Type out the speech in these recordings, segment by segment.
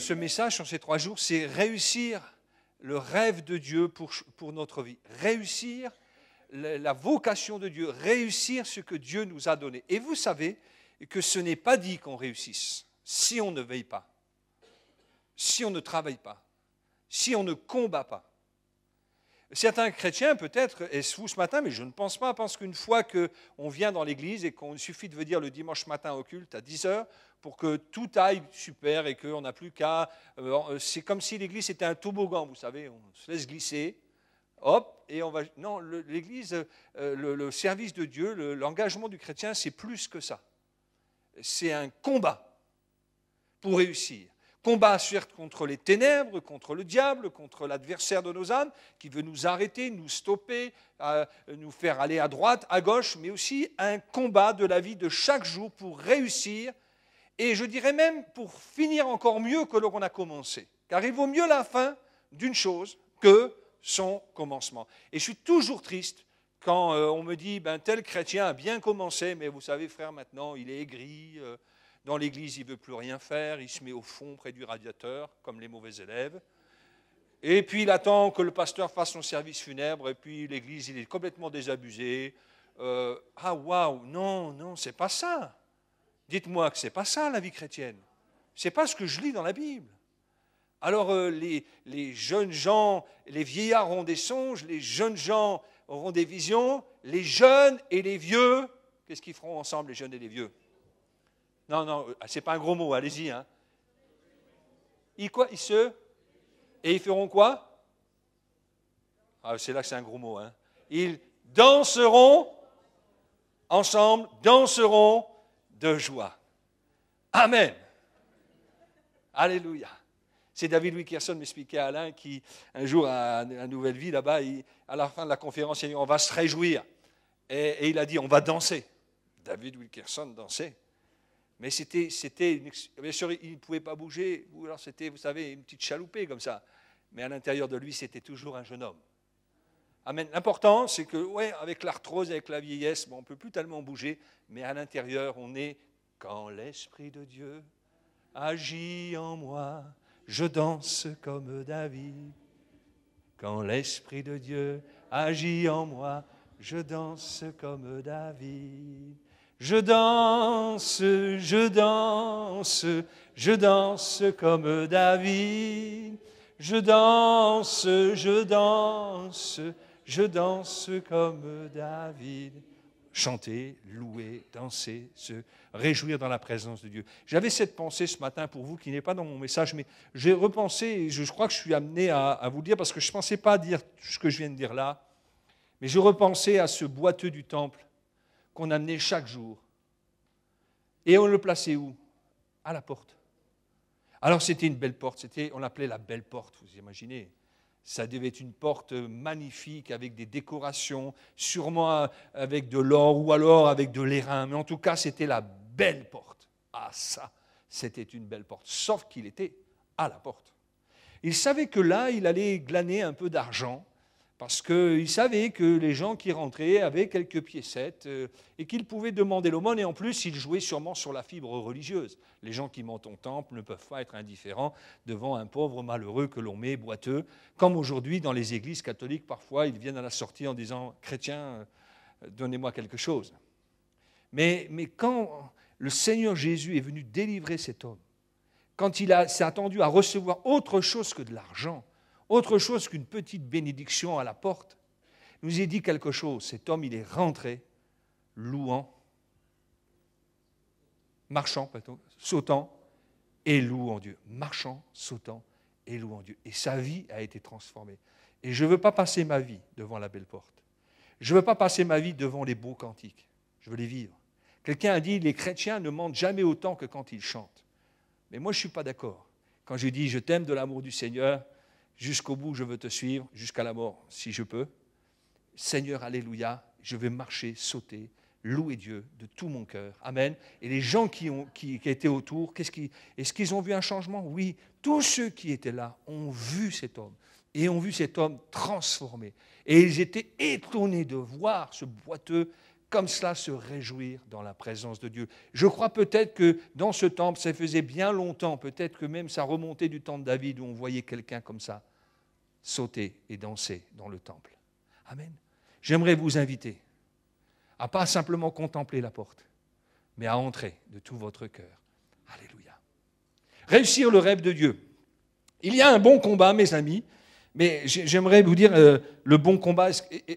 ce message sur ces 3 jours, c'est réussir le rêve de Dieu pour notre vie. Réussir la vocation de Dieu, réussir ce que Dieu nous a donné. Et vous savez que ce n'est pas dit qu'on réussisse si on ne veille pas, si on ne travaille pas, si on ne combat pas. Certains chrétiens, peut-être, est-ce vous ce matin, mais je ne pense pas, parce qu'une fois qu'on vient dans l'église et qu'on suffit de venir le dimanche matin au culte à 10h pour que tout aille super et qu'on n'a plus qu'à... c'est comme si l'église était un toboggan, vous savez, on se laisse glisser, hop, et on va... Non, l'église, le service de Dieu, l'engagement du chrétien, c'est plus que ça. C'est un combat pour réussir. Combat certes contre les ténèbres, contre le diable, contre l'adversaire de nos âmes, qui veut nous arrêter, nous stopper, nous faire aller à droite, à gauche, mais aussi un combat de la vie de chaque jour pour réussir, et je dirais même pour finir encore mieux que l'on a commencé. Car il vaut mieux la fin d'une chose que son commencement. Et je suis toujours triste quand on me dit, tel chrétien a bien commencé, mais vous savez frère, maintenant il est aigri, dans l'église, il ne veut plus rien faire, il se met au fond près du radiateur, comme les mauvais élèves. Et puis il attend que le pasteur fasse son service funèbre, et puis l'église, il est complètement désabusé. Ah waouh, non, c'est pas ça. Dites-moi que c'est pas ça la vie chrétienne. C'est pas ce que je lis dans la Bible. Alors les jeunes gens, les vieillards auront des songes, les jeunes gens auront des visions, les jeunes et les vieux, qu'est-ce qu'ils feront ensemble, les jeunes et les vieux ? Non, c'est pas un gros mot, allez-y. Hein. Et ils feront quoi? Ah, c'est là que c'est un gros mot. Hein. Ils danseront ensemble, danseront de joie. Amen. Alléluia. C'est David Wilkerson m'expliquait à Alain qui, un jour à Nouvelle-Vie, là-bas, à la fin de la conférence, il a dit, on va se réjouir. Et il a dit, on va danser. David Wilkerson dansait. Mais c'était bien sûr, il ne pouvait pas bouger, ou alors c'était, vous savez, une petite chaloupée comme ça. Mais à l'intérieur de lui, c'était toujours un jeune homme. Amen. L'important, c'est que, ouais, avec l'arthrose, avec la vieillesse, on ne peut plus tellement bouger, mais à l'intérieur, on est, quand l'Esprit de Dieu agit en moi, je danse comme David. Quand l'Esprit de Dieu agit en moi, je danse comme David. Je danse comme David. Je danse comme David. Chanter, louer, danser, se réjouir dans la présence de Dieu. J'avais cette pensée ce matin pour vous qui n'est pas dans mon message, mais j'ai repensé, et je crois que je suis amené à vous le dire, parce que je ne pensais pas dire ce que je viens de dire là, mais je repensais à ce boiteux du temple qu'on amenait chaque jour. Et on le plaçait où? À la porte. Alors c'était une belle porte, on l'appelait la belle porte, vous imaginez. Ça devait être une porte magnifique avec des décorations, sûrement avec de l'or ou alors avec de l'airain, mais en tout cas c'était la belle porte. Ah ça, c'était une belle porte, sauf qu'il était à la porte. Il savait que là, il allait glaner un peu d'argent, parce qu'il savait que les gens qui rentraient avaient quelques piécettes et qu'ils pouvaient demander l'aumône. Et en plus, il jouait sûrement sur la fibre religieuse. Les gens qui montent au temple ne peuvent pas être indifférents devant un pauvre malheureux que l'on met boiteux. Comme aujourd'hui, dans les églises catholiques, parfois, ils viennent à la sortie en disant « Chrétien, donnez-moi quelque chose ». Mais quand le Seigneur Jésus est venu délivrer cet homme, quand s'est attendu à recevoir autre chose que de l'argent, autre chose qu'une petite bénédiction à la porte, il nous a dit quelque chose. Cet homme, il est rentré, louant, marchant, sautant et louant Dieu. Marchant, sautant et louant Dieu. Et sa vie a été transformée. Et je ne veux pas passer ma vie devant la belle porte. Je ne veux pas passer ma vie devant les beaux cantiques. Je veux les vivre. Quelqu'un a dit, les chrétiens ne mentent jamais autant que quand ils chantent. Mais moi, je ne suis pas d'accord. Quand je dis, je t'aime de l'amour du Seigneur, jusqu'au bout, je veux te suivre, jusqu'à la mort, si je peux. Seigneur, alléluia, je vais marcher, sauter, louer Dieu de tout mon cœur. Amen. Et les gens qui étaient autour, est-ce qu'ils ont vu un changement? Oui, tous ceux qui étaient là ont vu cet homme. Et ont vu cet homme transformé. Et ils étaient étonnés de voir ce boiteux comme cela se réjouir dans la présence de Dieu. Je crois peut-être que dans ce temple, ça faisait bien longtemps, peut-être que même ça remontait du temps de David où on voyait quelqu'un comme ça sauter et danser dans le temple. Amen. J'aimerais vous inviter à pas simplement contempler la porte, mais à entrer de tout votre cœur. Alléluia. Réussir le rêve de Dieu. Il y a un bon combat, mes amis, mais j'aimerais vous dire, le bon combat,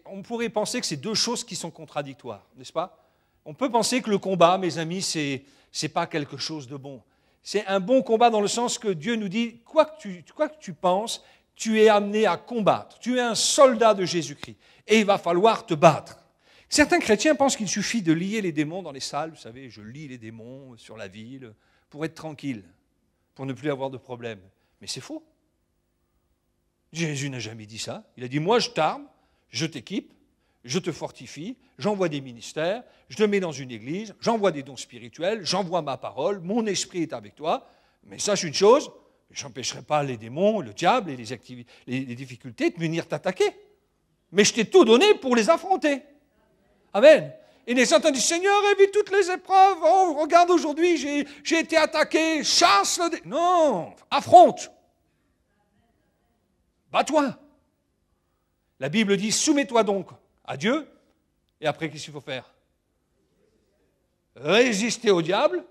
on pourrait penser que c'est deux choses qui sont contradictoires, n'est-ce pas? On peut penser que le combat, mes amis, c'est pas quelque chose de bon. C'est un bon combat dans le sens que Dieu nous dit, quoi que tu penses, tu es amené à combattre. Tu es un soldat de Jésus-Christ et il va falloir te battre. Certains chrétiens pensent qu'il suffit de lier les démons dans les salles. Vous savez, je lie les démons sur la ville pour être tranquille, pour ne plus avoir de problème. Mais c'est faux. Jésus n'a jamais dit ça. Il a dit, moi je t'arme, je t'équipe, je te fortifie, j'envoie des ministères, je te mets dans une église, j'envoie des dons spirituels, j'envoie ma parole, mon esprit est avec toi. Mais sache une chose, je n'empêcherai pas les démons, le diable et les difficultés de venir t'attaquer. Mais je t'ai tout donné pour les affronter. Amen. Et les certains disent, Seigneur, évite toutes les épreuves. Oh, regarde, aujourd'hui, j'ai été attaqué. Chasse le démon. Non, affronte. Bats-toi. La Bible dit, soumets-toi donc à Dieu. Et après, qu'est-ce qu'il faut faire? Résister au diable.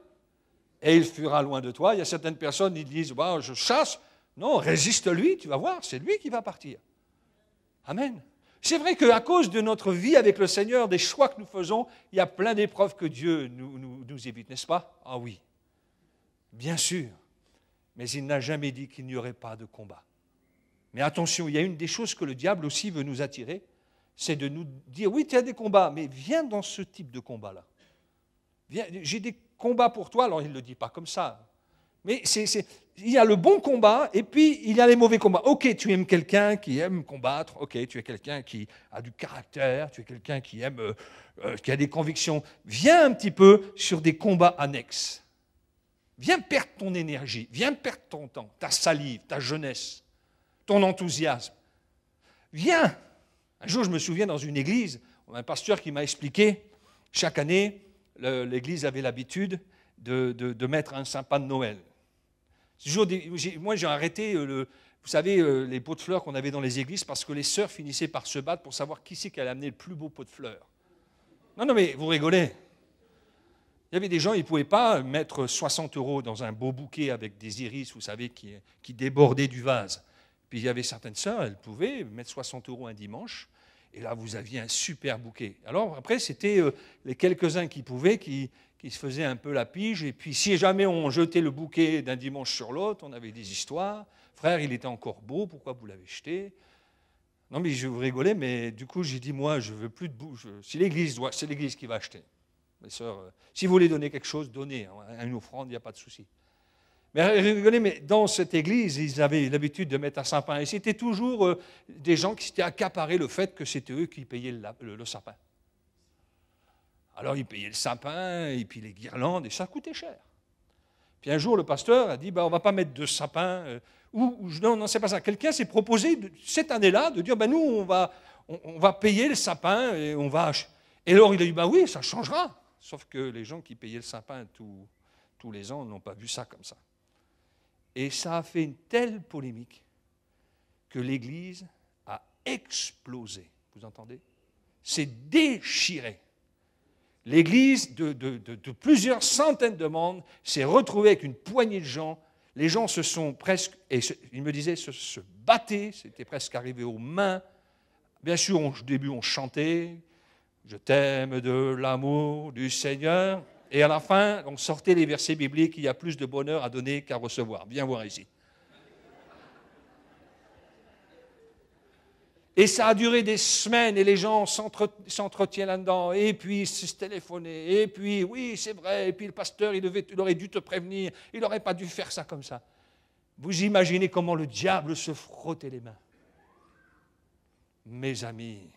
Et il fuira loin de toi. Il y a certaines personnes qui disent, bah, je chasse. Non, résiste-lui, tu vas voir, c'est lui qui va partir. Amen. C'est vrai qu'à cause de notre vie avec le Seigneur, des choix que nous faisons, il y a plein d'épreuves que Dieu nous évite, n'est-ce pas? Ah oui, bien sûr. Mais il n'a jamais dit qu'il n'y aurait pas de combat. Mais attention, il y a une des choses que le diable aussi veut nous attirer, c'est de nous dire, oui, tu as des combats, mais viens dans ce type de combat-là. J'ai des combats pour toi, alors il ne le dit pas comme ça. Mais il y a le bon combat et puis il y a les mauvais combats. Ok, tu aimes quelqu'un qui aime combattre, ok, tu es quelqu'un qui a du caractère, tu es quelqu'un qui aime, qui a des convictions. Viens un petit peu sur des combats annexes. Viens perdre ton énergie, viens perdre ton temps, ta salive, ta jeunesse, ton enthousiasme. Viens. Un jour, je me souviens dans une église, on a un pasteur qui m'a expliqué, chaque année, l'église avait l'habitude de mettre un sapin de Noël. Moi, j'ai arrêté, vous savez, les pots de fleurs qu'on avait dans les églises parce que les sœurs finissaient par se battre pour savoir qui c'est qui allait amener le plus beau pot de fleurs. Non, mais vous rigolez. Il y avait des gens, ils ne pouvaient pas mettre 60 € dans un beau bouquet avec des iris, vous savez, qui débordaient du vase. Puis il y avait certaines sœurs, elles pouvaient mettre 60 € un dimanche, et là, vous aviez un super bouquet. Alors après, c'était les quelques-uns qui pouvaient, qui se faisaient un peu la pige. Et puis, si jamais on jetait le bouquet d'un dimanche sur l'autre, on avait des histoires. Frère, il était encore beau, pourquoi vous l'avez jeté? Non, mais je vous rigolais, mais du coup, j'ai dit, moi, je ne veux plus de bouche. Si l'Église doit, c'est l'Église qui va acheter. Mes sœurs, si vous voulez donner quelque chose, donnez. Une offrande, il n'y a pas de souci. Mais rigolez, mais dans cette église, ils avaient l'habitude de mettre un sapin. Et c'était toujours des gens qui s'étaient accaparés le fait que c'était eux qui payaient le sapin. Alors ils payaient le sapin, et puis les guirlandes, et ça coûtait cher. Puis un jour, le pasteur a dit, on ne va pas mettre de sapin. Non, c'est pas ça. Quelqu'un s'est proposé, cette année-là, de dire, nous, on va payer le sapin, et on va... Et alors il a dit, oui, ça changera. Sauf que les gens qui payaient le sapin tous les ans n'ont pas vu ça comme ça. Et ça a fait une telle polémique que l'Église a explosé. Vous entendez? C'est déchiré. L'Église de plusieurs centaines de membres s'est retrouvée avec une poignée de gens. Les gens se sont presque, et il me disait, se battaient, c'était presque arrivé aux mains. Bien sûr, au début, on chantait « Je t'aime de l'amour du Seigneur ». Et à la fin, on sortait les versets bibliques, il y a plus de bonheur à donner qu'à recevoir. Viens voir ici. Et ça a duré des semaines, et les gens s'entretiennent là-dedans, et puis se téléphoner, et puis, oui, c'est vrai, et puis le pasteur, il aurait dû te prévenir, il n'aurait pas dû faire ça comme ça. Vous imaginez comment le diable se frottait les mains. Mes amis,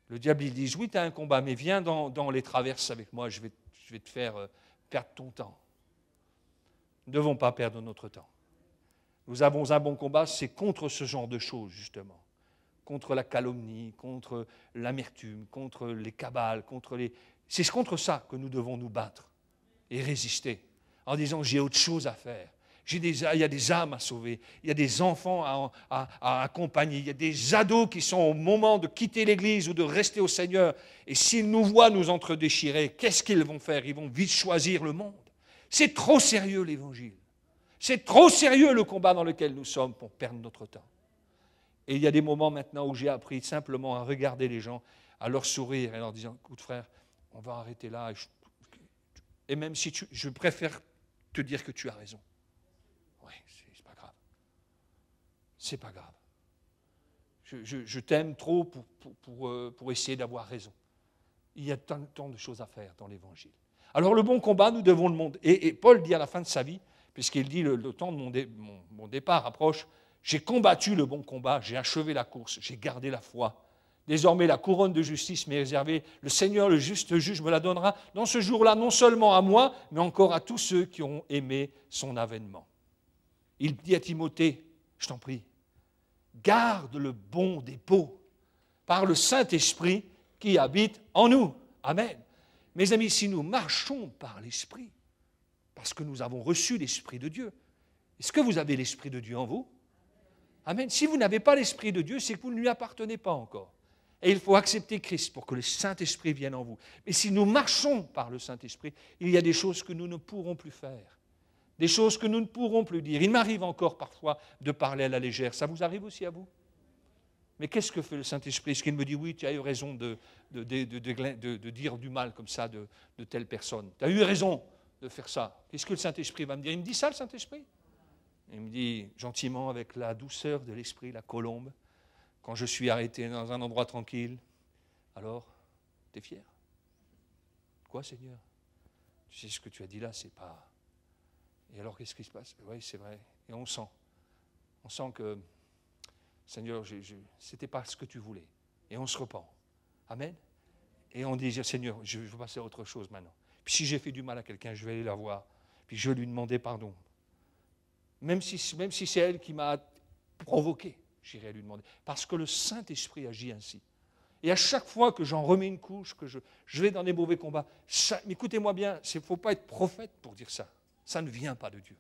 le diable, il dit, oui, tu as un combat, mais viens dans les traverses avec moi, je vais te faire perdre ton temps. Nous ne devons pas perdre notre temps. Nous avons un bon combat, c'est contre ce genre de choses, justement. contre la calomnie, contre l'amertume, contre les cabales, c'est contre ça que nous devons nous battre et résister, en disant j'ai autre chose à faire. Il y a des âmes à sauver, il y a des enfants à accompagner, il y a des ados qui sont au moment de quitter l'Église ou de rester au Seigneur. Et s'ils nous voient nous entredéchirer, qu'est-ce qu'ils vont faire? Ils vont vite choisir le monde. C'est trop sérieux l'Évangile. C'est trop sérieux le combat dans lequel nous sommes pour perdre notre temps. Et il y a des moments maintenant où j'ai appris simplement à regarder les gens, à leur sourire et leur disant, écoute frère, on va arrêter là. Et même si je préfère te dire que tu as raison. Oui, c'est pas grave. C'est pas grave. Je t'aime trop pour essayer d'avoir raison. Il y a tant de choses à faire dans l'Évangile. Alors le bon combat, nous devons le monde. Et Paul dit à la fin de sa vie, puisqu'il dit le temps de mon départ approche, j'ai combattu le bon combat, j'ai achevé la course, j'ai gardé la foi. Désormais, la couronne de justice m'est réservée. Le Seigneur, le juste juge, me la donnera dans ce jour-là, non seulement à moi, mais encore à tous ceux qui ont aimé son avènement. Il dit à Timothée, je t'en prie, garde le bon dépôt par le Saint-Esprit qui habite en nous. Amen. Mes amis, si nous marchons par l'Esprit, parce que nous avons reçu l'Esprit de Dieu, est-ce que vous avez l'Esprit de Dieu en vous? Amen. Si vous n'avez pas l'Esprit de Dieu, c'est que vous ne lui appartenez pas encore. Et il faut accepter Christ pour que le Saint-Esprit vienne en vous. Mais si nous marchons par le Saint-Esprit, il y a des choses que nous ne pourrons plus faire. Des choses que nous ne pourrons plus dire. Il m'arrive encore parfois de parler à la légère. Ça vous arrive aussi à vous? Mais qu'est-ce que fait le Saint-Esprit? Est-ce qu'il me dit, oui, tu as eu raison de dire du mal comme ça de telle personne? Tu as eu raison de faire ça. Qu'est-ce que le Saint-Esprit va me dire? Il me dit ça, le Saint-Esprit? Il me dit gentiment, avec la douceur de l'esprit, la colombe, quand je suis arrêté dans un endroit tranquille, alors, t'es fier? Quoi, Seigneur? Tu sais ce que tu as dit là, c'est pas... Et alors, qu'est-ce qui se passe? Oui, c'est vrai. Et on sent que, Seigneur, ce n'était pas ce que tu voulais. Et on se repent. Amen. Et on dit, Seigneur, je veux passer à autre chose maintenant. Puis si j'ai fait du mal à quelqu'un, je vais aller la voir. Puis je vais lui demander pardon. Même si c'est elle qui m'a provoqué, j'irai lui demander. Parce que le Saint-Esprit agit ainsi. Et à chaque fois que j'en remets une couche, que je vais dans des mauvais combats, écoutez-moi bien, il ne faut pas être prophète pour dire ça. Ça ne vient pas de Dieu.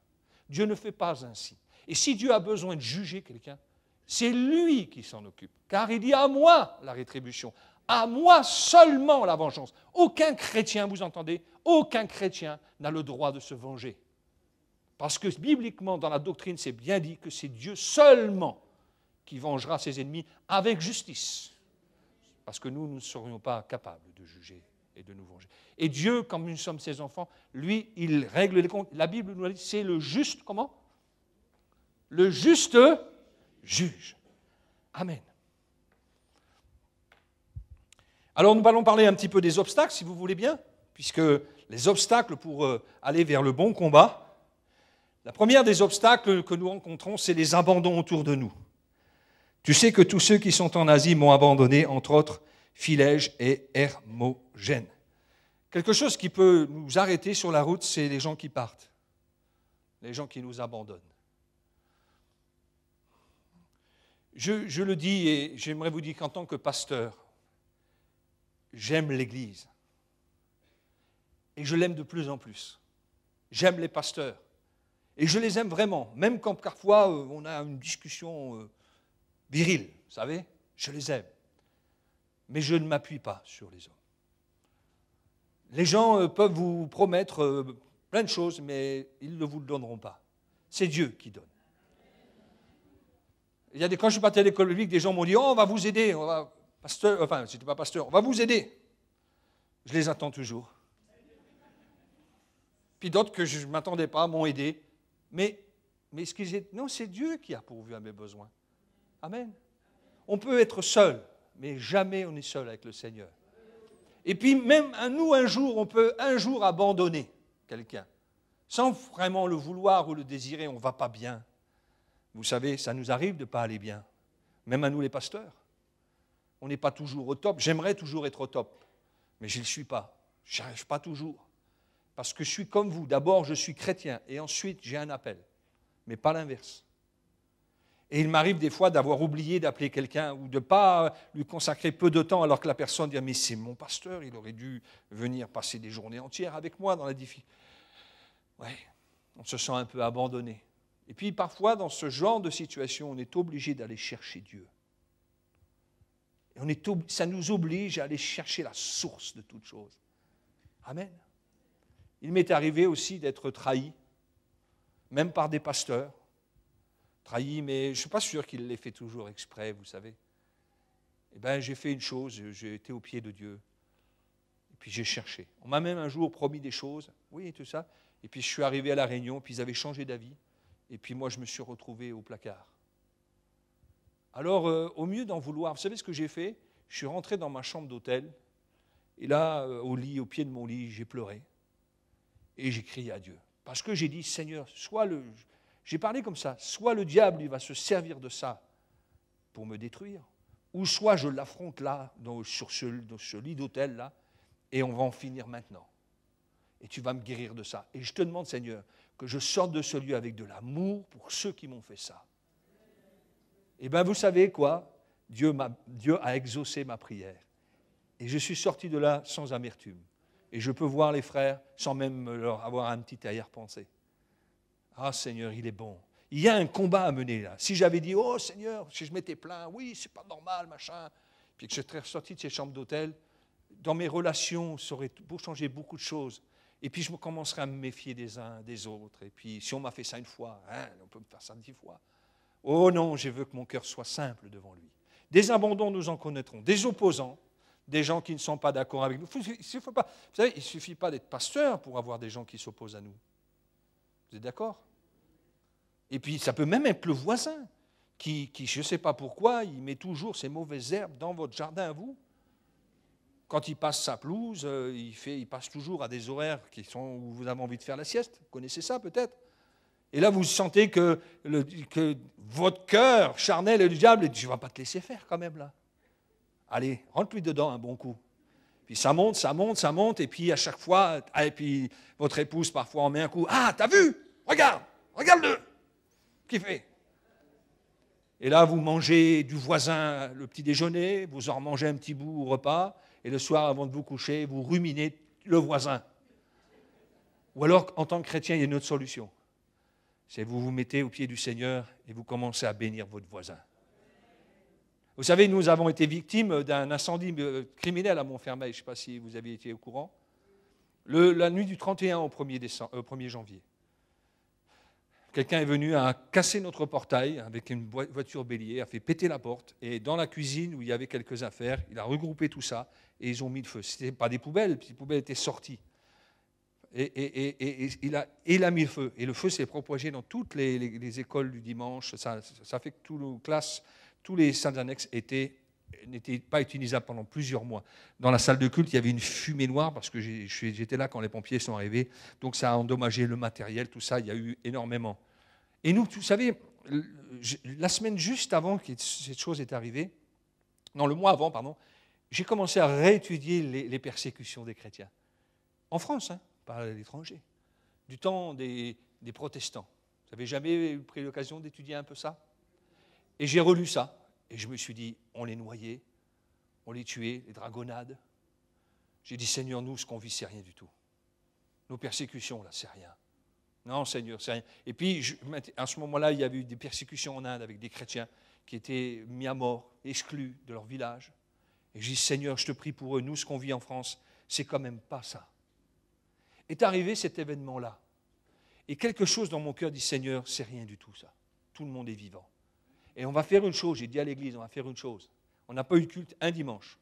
Dieu ne fait pas ainsi. Et si Dieu a besoin de juger quelqu'un, c'est lui qui s'en occupe. Car il dit à moi la rétribution, à moi seulement la vengeance. Aucun chrétien, vous entendez, aucun chrétien n'a le droit de se venger. Parce que bibliquement, dans la doctrine, c'est bien dit que c'est Dieu seulement qui vengera ses ennemis avec justice. Parce que nous ne serions pas capables de juger et de nous venger. Et Dieu, comme nous sommes ses enfants, lui, il règle les comptes. La Bible nous dit, c'est le juste, comment? Le juste juge. Amen. Alors nous allons parler un petit peu des obstacles, si vous voulez bien, puisque les obstacles pour aller vers le bon combat, la première des obstacles que nous rencontrons, c'est les abandons autour de nous. Tu sais que tous ceux qui sont en Asie m'ont abandonné, entre autres Philège et Hermogène. Quelque chose qui peut nous arrêter sur la route, c'est les gens qui partent, les gens qui nous abandonnent. Je le dis et j'aimerais vous dire qu'en tant que pasteur, j'aime l'Église. Et je l'aime de plus en plus. J'aime les pasteurs. Et je les aime vraiment, même quand parfois on a une discussion virile, vous savez, je les aime. Mais je ne m'appuie pas sur les hommes. Les gens peuvent vous promettre plein de choses, mais ils ne vous le donneront pas. C'est Dieu qui donne. Quand je suis parti à l'école biblique, des gens m'ont dit, oh, on va vous aider, c'était pas pasteur, on va vous aider. Je les attends toujours. Puis d'autres que je ne m'attendais pas m'ont aidé. Mais non, c'est Dieu qui a pourvu à mes besoins. Amen. On peut être seul, mais jamais on est seul avec le Seigneur. Et puis même nous, on peut un jour abandonner quelqu'un, sans vraiment le vouloir ou le désirer, on ne va pas bien. Vous savez, ça nous arrive de ne pas aller bien, même à nous les pasteurs. On n'est pas toujours au top, j'aimerais toujours être au top, mais je ne le suis pas, je n'y arrive pas toujours. Parce que je suis comme vous, d'abord je suis chrétien, et ensuite j'ai un appel, mais pas l'inverse. Et il m'arrive des fois d'avoir oublié d'appeler quelqu'un ou de ne pas lui consacrer peu de temps alors que la personne dit « mais c'est mon pasteur, il aurait dû venir passer des journées entières avec moi dans la difficulté. » Oui, on se sent un peu abandonné. Et puis parfois, dans ce genre de situation, on est obligé d'aller chercher Dieu. Et ça nous oblige à aller chercher la source de toute chose. Amen. Il m'est arrivé aussi d'être trahi, même par des pasteurs. Trahi, mais je ne suis pas sûr qu'il l'ait fait toujours exprès, vous savez. Eh bien, j'ai fait une chose, j'ai été au pied de Dieu. Et puis j'ai cherché. On m'a même un jour promis des choses, oui, tout ça. Et puis je suis arrivé à la réunion, puis ils avaient changé d'avis. Et puis moi, je me suis retrouvé au placard. Alors, au mieux d'en vouloir, vous savez ce que j'ai fait? Je suis rentré dans ma chambre d'hôtel. Et là, au pied de mon lit, j'ai pleuré. Et j'ai crié à Dieu. Parce que j'ai dit, Seigneur, j'ai parlé comme ça, soit le diable il va se servir de ça pour me détruire, ou soit je l'affronte là, sur ce lit d'hôtel là, et on va en finir maintenant. Et tu vas me guérir de ça. Et je te demande, Seigneur, que je sorte de ce lieu avec de l'amour pour ceux qui m'ont fait ça. Et bien vous savez quoi? Dieu a exaucé ma prière. Et je suis sorti de là sans amertume. Et je peux voir les frères sans même leur avoir un petit arrière-pensée. Ah Seigneur, il est bon. Il y a un combat à mener là. Si j'avais dit, oh Seigneur, si je m'étais plaint, oui, c'est pas normal, machin, puis que je serais sorti de ces chambres d'hôtel, dans mes relations, ça aurait changé beaucoup de choses. Et puis je commencerais à me méfier des uns des autres. Et puis si on m'a fait ça une fois, on peut me faire ça 10 fois. Oh non, je veux que mon cœur soit simple devant lui. Des abandons, nous en connaîtrons. Des opposants, des gens qui ne sont pas d'accord avec nous. Vous savez, il ne suffit pas d'être pasteur pour avoir des gens qui s'opposent à nous. Vous êtes d'accord? Et puis, ça peut même être le voisin qui je ne sais pas pourquoi, il met toujours ces mauvaises herbes dans votre jardin à vous. Quand il passe sa pelouse, il passe toujours à des horaires où vous avez envie de faire la sieste. Vous connaissez ça peut-être? Et là, vous sentez que votre cœur charnel et le diable dit, je ne vais pas te laisser faire quand même là. Allez, rentre-lui dedans un bon coup. Puis ça monte, ça monte, ça monte, et puis à chaque fois, et puis votre épouse parfois en met un coup. Ah, t'as vu? Regarde-le. Qu'est-ce qu'il fait? Et là, vous mangez du voisin le petit déjeuner, vous en mangez un petit bout au repas, et le soir, avant de vous coucher, vous ruminez le voisin. Ou alors, en tant que chrétien, il y a une autre solution. C'est vous vous mettez au pied du Seigneur et vous commencez à bénir votre voisin. Vous savez, nous avons été victimes d'un incendie criminel à Montfermeil. Je ne sais pas si vous aviez été au courant. La nuit du 31 au 1er janvier. Quelqu'un est venu à casser notre portail avec une voiture bélier, a fait péter la porte, et dans la cuisine où il y avait quelques affaires, il a regroupé tout ça et ils ont mis le feu. Ce n'était pas des poubelles, les poubelles étaient sorties. Et il a mis le feu. Et le feu s'est propagé dans toutes les écoles du dimanche. Ça fait que tous les salles annexes n'étaient pas utilisables pendant plusieurs mois. Dans la salle de culte, il y avait une fumée noire parce que j'étais là quand les pompiers sont arrivés. Donc ça a endommagé le matériel, tout ça. Il y a eu énormément. Et nous, vous savez, la semaine juste avant que cette chose est arrivée, non, le mois avant, pardon, j'ai commencé à réétudier les persécutions des chrétiens. En France, pas à l'étranger. Du temps des protestants. Vous n'avez jamais pris l'occasion d'étudier un peu ça? Et j'ai relu ça, et je me suis dit, on les noyait, on les tuait, les dragonnades. J'ai dit, Seigneur, nous, ce qu'on vit, c'est rien du tout. Nos persécutions, là, c'est rien. Non, Seigneur, c'est rien. Et puis, à ce moment-là, il y avait eu des persécutions en Inde avec des chrétiens qui étaient mis à mort, exclus de leur village. Et j'ai dit, Seigneur, je te prie pour eux, nous, ce qu'on vit en France, c'est quand même pas ça. Est arrivé cet événement-là. Et quelque chose dans mon cœur dit, Seigneur, c'est rien du tout ça. Tout le monde est vivant. Et on va faire une chose, j'ai dit à l'église, on va faire une chose. On n'a pas eu de culte un dimanche.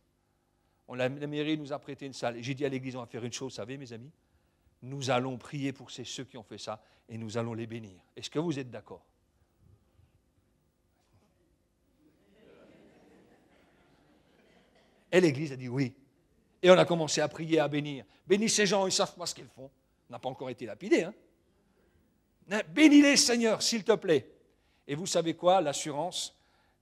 La mairie nous a prêté une salle. Et j'ai dit à l'église, on va faire une chose, vous savez, mes amis? Nous allons prier pour ceux qui ont fait ça et nous allons les bénir. Est-ce que vous êtes d'accord? Et l'église a dit oui. Et on a commencé à prier, à bénir. Bénis ces gens, ils ne savent pas ce qu'ils font. On n'a pas encore été lapidés. Bénis-les, Seigneur, s'il te plaît. Et vous savez quoi? L'assurance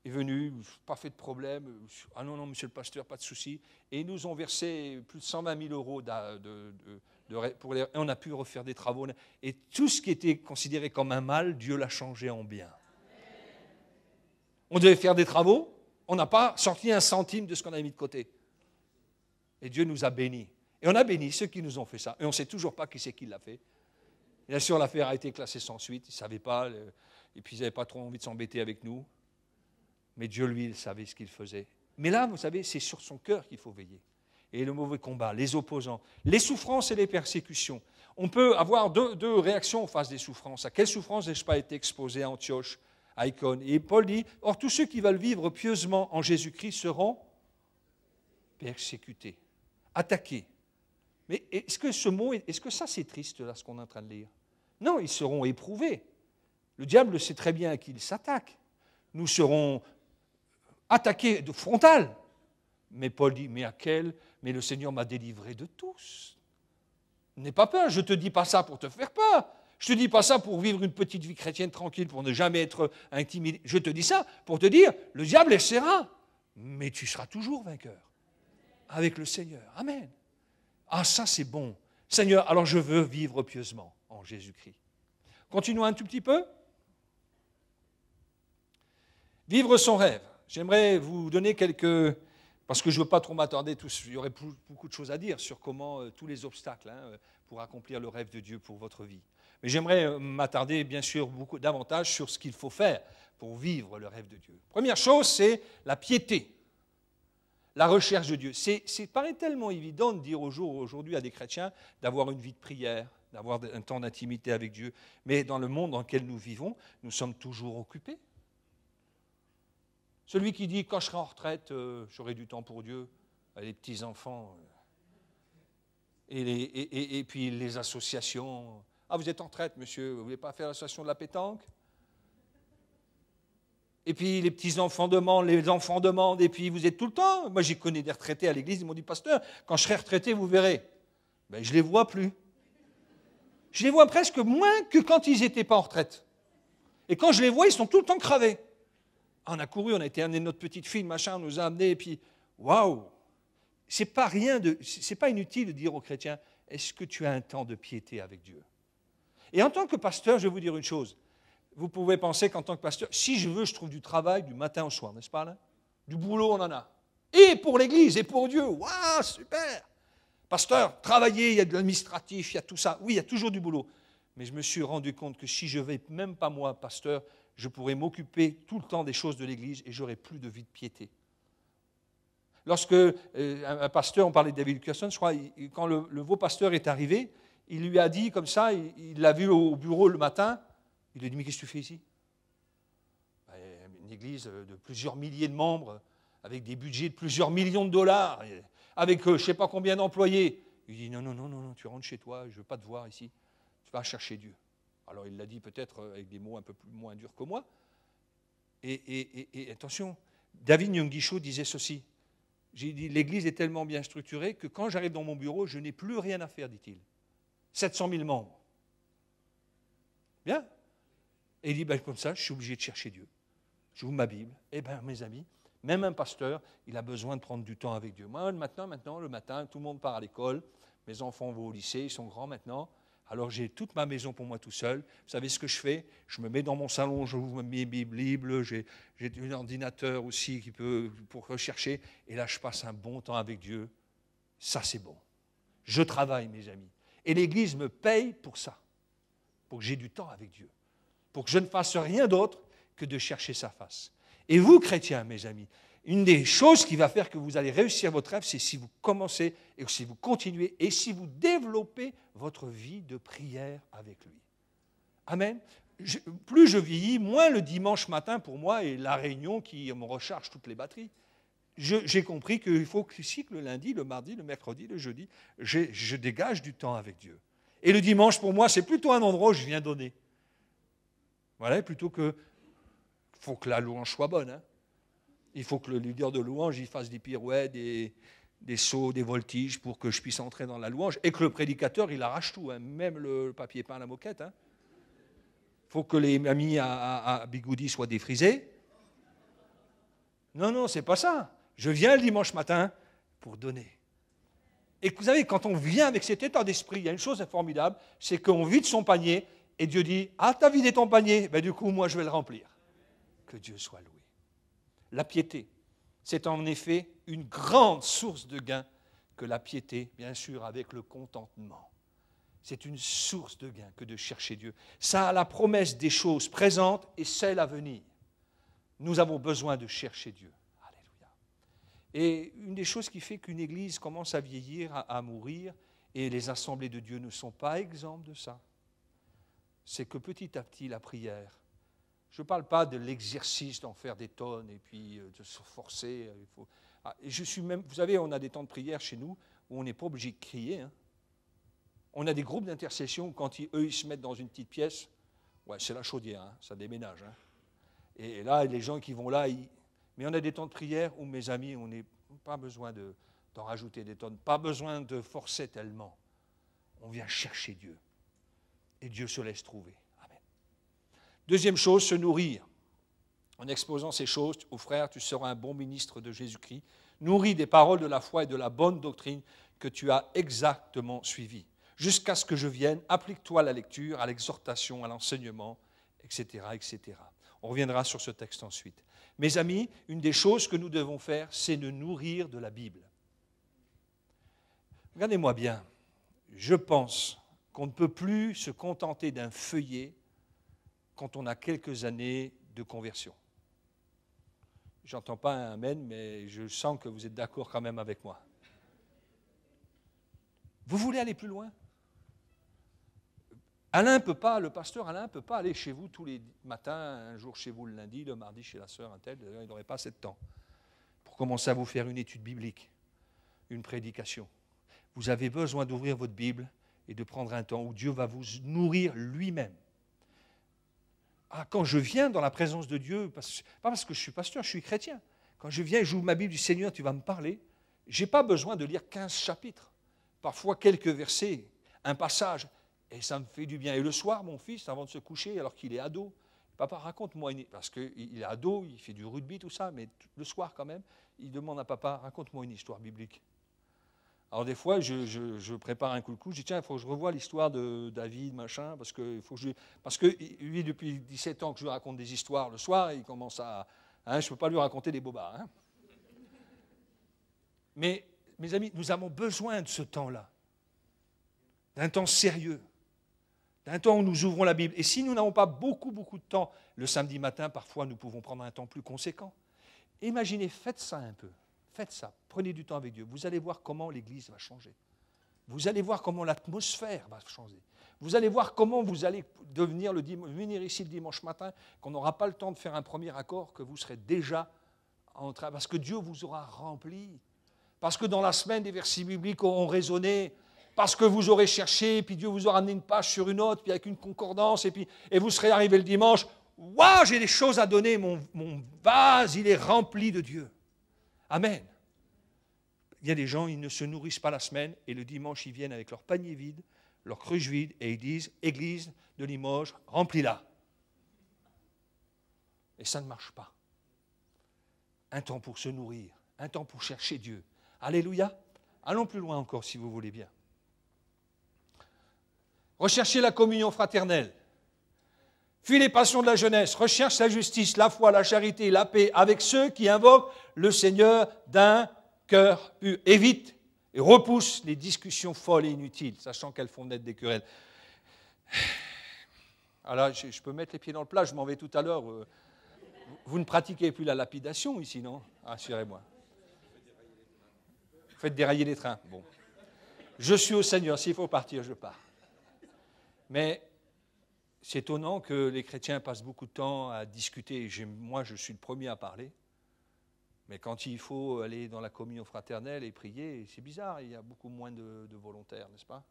est venue, pas fait de problème. Ah non, monsieur le pasteur, pas de souci. Et ils nous ont versé plus de 120 000 € et on a pu refaire des travaux. Et tout ce qui était considéré comme un mal, Dieu l'a changé en bien. On devait faire des travaux, on n'a pas sorti un centime de ce qu'on avait mis de côté. Et Dieu nous a bénis. Et on a béni ceux qui nous ont fait ça. Et on ne sait toujours pas qui c'est qui l'a fait. Bien sûr, l'affaire a été classée sans suite. Ils ne savaient pas, et puis ils n'avaient pas trop envie de s'embêter avec nous. Mais Dieu, lui, il savait ce qu'il faisait. Mais là, vous savez, c'est sur son cœur qu'il faut veiller. Et le mauvais combat, les opposants, les souffrances et les persécutions. On peut avoir deux réactions face des souffrances. À quelle souffrance n'ai-je pas été exposé à Antioche, à Icône? Et Paul dit, or tous ceux qui veulent vivre pieusement en Jésus-Christ seront persécutés, attaqués. Mais est-ce que ce mot, est-ce que ça c'est triste là, ce qu'on est en train de lire? Non, ils seront éprouvés. Le diable sait très bien à qui il s'attaque. Nous serons attaqués de frontal. Mais Paul dit, mais à quel? Mais le Seigneur m'a délivré de tous. N'aie pas peur, je ne te dis pas ça pour te faire peur. Je ne te dis pas ça pour vivre une petite vie chrétienne tranquille, pour ne jamais être intimidé. Je te dis ça pour te dire, le diable essaiera, mais tu seras toujours vainqueur avec le Seigneur. Amen. Ah, ça c'est bon. Seigneur, alors je veux vivre pieusement en Jésus-Christ. Continuons un tout petit peu. Vivre son rêve. J'aimerais vous donner quelques... Parce que je ne veux pas trop m'attarder, il y aurait beaucoup de choses à dire sur comment tous les obstacles pour accomplir le rêve de Dieu pour votre vie. Mais j'aimerais m'attarder bien sûr davantage sur ce qu'il faut faire pour vivre le rêve de Dieu. Première chose, c'est la piété, la recherche de Dieu. C'est paraît tellement évident de dire aujourd'hui à des chrétiens d'avoir une vie de prière, d'avoir un temps d'intimité avec Dieu. Mais dans le monde dans lequel nous vivons, nous sommes toujours occupés. Celui qui dit, quand je serai en retraite, j'aurai du temps pour Dieu, les petits-enfants, et puis les associations. Ah, vous êtes en retraite, monsieur, vous ne voulez pas faire l'association de la pétanque? Et puis les petits-enfants demandent, les enfants demandent, et puis vous êtes tout le temps. Moi, j'ai connu des retraités à l'église, ils m'ont dit, pasteur, quand je serai retraité, vous verrez. Ben, je ne les vois plus. Je les vois presque moins que quand ils n'étaient pas en retraite. Et quand je les vois, ils sont tout le temps crevés. On a couru, on a été amené notre petite fille, machin, on nous a amenés, et puis, waouh! C'est pas inutile de dire aux chrétiens, est-ce que tu as un temps de piété avec Dieu? Et en tant que pasteur, je vais vous dire une chose. Vous pouvez penser qu'en tant que pasteur, si je veux, je trouve du travail du matin au soir, n'est-ce pas là? Du boulot, on en a. Et pour l'Église, et pour Dieu, waouh, super! Pasteur, travailler, il y a de l'administratif, il y a tout ça. Oui, il y a toujours du boulot. Mais je me suis rendu compte que si je ne vais même pas moi, pasteur, je pourrais m'occuper tout le temps des choses de l'Église et j'aurais plus de vie de piété. Lorsque un pasteur, on parlait de David Wilkerson, je crois, quand le nouveau pasteur est arrivé, il lui a dit comme ça, il l'a vu au bureau le matin, il lui a dit, mais qu'est-ce que tu fais ici? Une église de plusieurs milliers de membres, avec des budgets de plusieurs millions de dollars, avec je ne sais pas combien d'employés. Il dit, non, tu rentres chez toi, je ne veux pas te voir ici, tu vas chercher Dieu. Alors il l'a dit peut-être avec des mots un peu moins durs que moi. Et attention, David Nyonguicho disait ceci. J'ai dit, l'Église est tellement bien structurée que quand j'arrive dans mon bureau, je n'ai plus rien à faire, dit-il. 700 000 membres. Bien. Et il dit, ben, comme ça, je suis obligé de chercher Dieu. J'ouvre ma Bible. Eh bien, mes amis, même un pasteur, il a besoin de prendre du temps avec Dieu. Moi, maintenant, le matin, tout le monde part à l'école. Mes enfants vont au lycée, ils sont grands maintenant. Alors j'ai toute ma maison pour moi tout seul. Vous savez ce que je fais? Je me mets dans mon salon, j'ouvre mes Bibles, j'ai un ordinateur aussi pour rechercher. Et là, je passe un bon temps avec Dieu. Ça, c'est bon. Je travaille, mes amis. Et l'Église me paye pour ça, pour que j'ai du temps avec Dieu, pour que je ne fasse rien d'autre que de chercher sa face. Et vous, chrétiens, mes amis, une des choses qui va faire que vous allez réussir votre rêve, c'est si vous commencez et si vous continuez et si vous développez votre vie de prière avec lui. Amen. Plus je vieillis, moins le dimanche matin pour moi est la réunion qui me recharge toutes les batteries. J'ai compris qu'il faut que le lundi, le mardi, le mercredi, le jeudi, je dégage du temps avec Dieu. Et le dimanche, pour moi, c'est plutôt un endroit où je viens donner. Voilà, plutôt que... Il faut que la louange soit bonne, hein. Il faut que le leader de louange il fasse des pirouettes, des sauts, des voltiges pour que je puisse entrer dans la louange et que le prédicateur, il arrache tout, hein, même le papier peint à la moquette. Il faut que les mamies à bigoudi soient défrisées. Non, c'est pas ça. Je viens le dimanche matin pour donner. Et vous savez, quand on vient avec cet état d'esprit, il y a une chose formidable, c'est qu'on vide son panier et Dieu dit, ah, t'as vidé ton panier, ben, du coup, moi, je vais le remplir. Que Dieu soit loué. La piété, c'est en effet une grande source de gain que la piété, bien sûr, avec le contentement. C'est une source de gain que de chercher Dieu. Ça a la promesse des choses présentes et celles à venir. Nous avons besoin de chercher Dieu. Alléluia. Et une des choses qui fait qu'une église commence à vieillir, à mourir, et les assemblées de Dieu ne sont pas exemptes de ça, c'est que petit à petit, la prière, je ne parle pas de l'exercice d'en faire des tonnes et puis de se forcer. Vous savez, on a des temps de prière chez nous où on n'est pas obligé de crier. Hein. On a des groupes d'intercession où quand eux ils se mettent dans une petite pièce, ouais, c'est la chaudière, hein, ça déménage. Hein. Et là, les gens qui vont là, mais on a des temps de prière où, mes amis, on n'a pas besoin d'en rajouter des tonnes, pas besoin de forcer tellement. On vient chercher Dieu. Et Dieu se laisse trouver. Amen. Deuxième chose, se nourrir. En exposant ces choses aux frères, tu seras un bon ministre de Jésus-Christ, nourri des paroles de la foi et de la bonne doctrine que tu as exactement suivies. Jusqu'à ce que je vienne, applique-toi à la lecture, à l'exhortation, à l'enseignement, etc., etc. On reviendra sur ce texte ensuite. Mes amis, une des choses que nous devons faire, c'est de nourrir de la Bible. Regardez-moi bien, je pense qu'on ne peut plus se contenter d'un feuillet quand on a quelques années de conversion. J'entends pas un amen, mais je sens que vous êtes d'accord quand même avec moi. Vous voulez aller plus loin ? Le pasteur Alain ne peut pas aller chez vous tous les matins, un jour chez vous le lundi, le mardi chez la sœur, un tel, il n'aurait pas assez de temps pour commencer à vous faire une étude biblique, une prédication. Vous avez besoin d'ouvrir votre Bible et de prendre un temps où Dieu va vous nourrir lui-même. Ah, quand je viens dans la présence de Dieu, pas parce que je suis pasteur, je suis chrétien. Quand je viens et j'ouvre ma Bible du Seigneur, tu vas me parler. Je n'ai pas besoin de lire 15 chapitres. Parfois quelques versets, un passage, et ça me fait du bien. Et le soir, mon fils, avant de se coucher, alors qu'il est ado, papa, raconte-moi une... Parce qu'il est ado, il fait du rugby, tout ça, mais le soir quand même, il demande à papa, raconte-moi une histoire biblique. Alors des fois, je prépare un coucou, je dis tiens, il faut que je revoie l'histoire de David, machin, parce que lui, depuis 17 ans que je lui raconte des histoires le soir, il commence à... je ne peux pas lui raconter des bobards. Hein. Mais, mes amis, nous avons besoin de ce temps-là, d'un temps sérieux, d'un temps où nous ouvrons la Bible. Et si nous n'avons pas beaucoup de temps, le samedi matin, parfois, nous pouvons prendre un temps plus conséquent. Imaginez, faites ça un peu. Faites ça, prenez du temps avec Dieu. Vous allez voir comment l'Église va changer. Vous allez voir comment l'atmosphère va changer. Vous allez voir comment vous allez venir ici le dimanche matin, qu'on n'aura pas le temps de faire un premier accord, que vous serez déjà en train, parce que Dieu vous aura rempli. Parce que dans la semaine, des versets bibliques auront résonné. Parce que vous aurez cherché, puis Dieu vous aura amené une page sur une autre, puis avec une concordance, et vous serez arrivé le dimanche. Waouh, j'ai des choses à donner, mon vase, il est rempli de Dieu. Amen. Il y a des gens, ils ne se nourrissent pas la semaine et le dimanche, ils viennent avec leur panier vide, leur cruche vide et ils disent « Église de Limoges, remplis-la ». Et ça ne marche pas. Un temps pour se nourrir, un temps pour chercher Dieu. Alléluia. Allons plus loin encore si vous voulez bien. Recherchez la communion fraternelle. Fuis les passions de la jeunesse, recherche la justice, la foi, la charité, la paix avec ceux qui invoquent le Seigneur d'un cœur pur. Évite et repousse les discussions folles et inutiles, sachant qu'elles font naître des querelles. Alors, je peux mettre les pieds dans le plat, je m'en vais tout à l'heure. Vous ne pratiquez plus la lapidation ici, non? Assurez-moi. Faites dérailler les trains. Bon. Je suis au Seigneur, s'il faut partir, je pars. Mais c'est étonnant que les chrétiens passent beaucoup de temps à discuter. Moi, je suis le premier à parler. Mais quand il faut aller dans la communion fraternelle et prier, c'est bizarre, il y a beaucoup moins de volontaires, n'est-ce pas?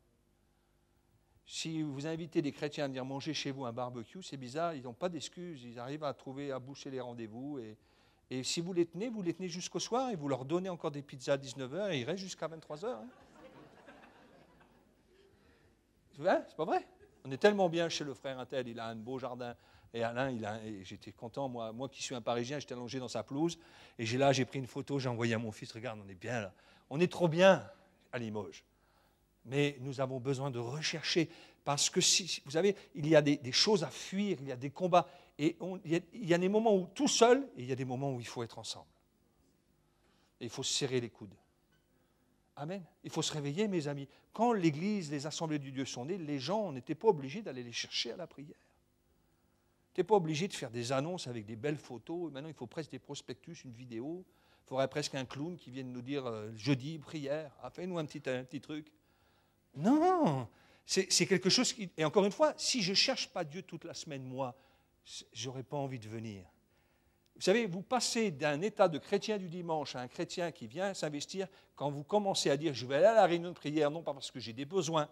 Si vous invitez des chrétiens à venir manger chez vous un barbecue, c'est bizarre, ils n'ont pas d'excuses, ils arrivent à boucher les rendez-vous. Et si vous les tenez jusqu'au soir et vous leur donnez encore des pizzas à 19h et ils restent jusqu'à 23h. Hein. C'est pas vrai? On est tellement bien chez le frère Intel, il a un beau jardin. Et Alain, j'étais content, moi qui suis un Parisien, j'étais allongé dans sa pelouse. Et j'ai pris une photo, j'ai envoyé à mon fils, regarde, on est bien là. On est trop bien à Limoges. Mais nous avons besoin de rechercher, Parce que, vous savez, il y a des choses à fuir, il y a des combats. Et il y a des moments où tout seul, et il y a des moments où il faut être ensemble. Et il faut se serrer les coudes. Amen. Il faut se réveiller, mes amis. Quand l'Église, les assemblées du Dieu sont nées, les gens, on n'était pas obligés d'aller les chercher à la prière. Tu n'es pas obligé de faire des annonces avec des belles photos. Maintenant, il faut presque des prospectus, une vidéo. Il faudrait presque un clown qui vienne nous dire jeudi, prière. Ah, fais-nous un petit truc. Non, c'est quelque chose qui... Et encore une fois, si je ne cherche pas Dieu toute la semaine, moi, je n'aurais pas envie de venir. Vous savez, vous passez d'un état de chrétien du dimanche à un chrétien qui vient s'investir quand vous commencez à dire « je vais aller à la réunion de prière, non pas parce que j'ai des besoins,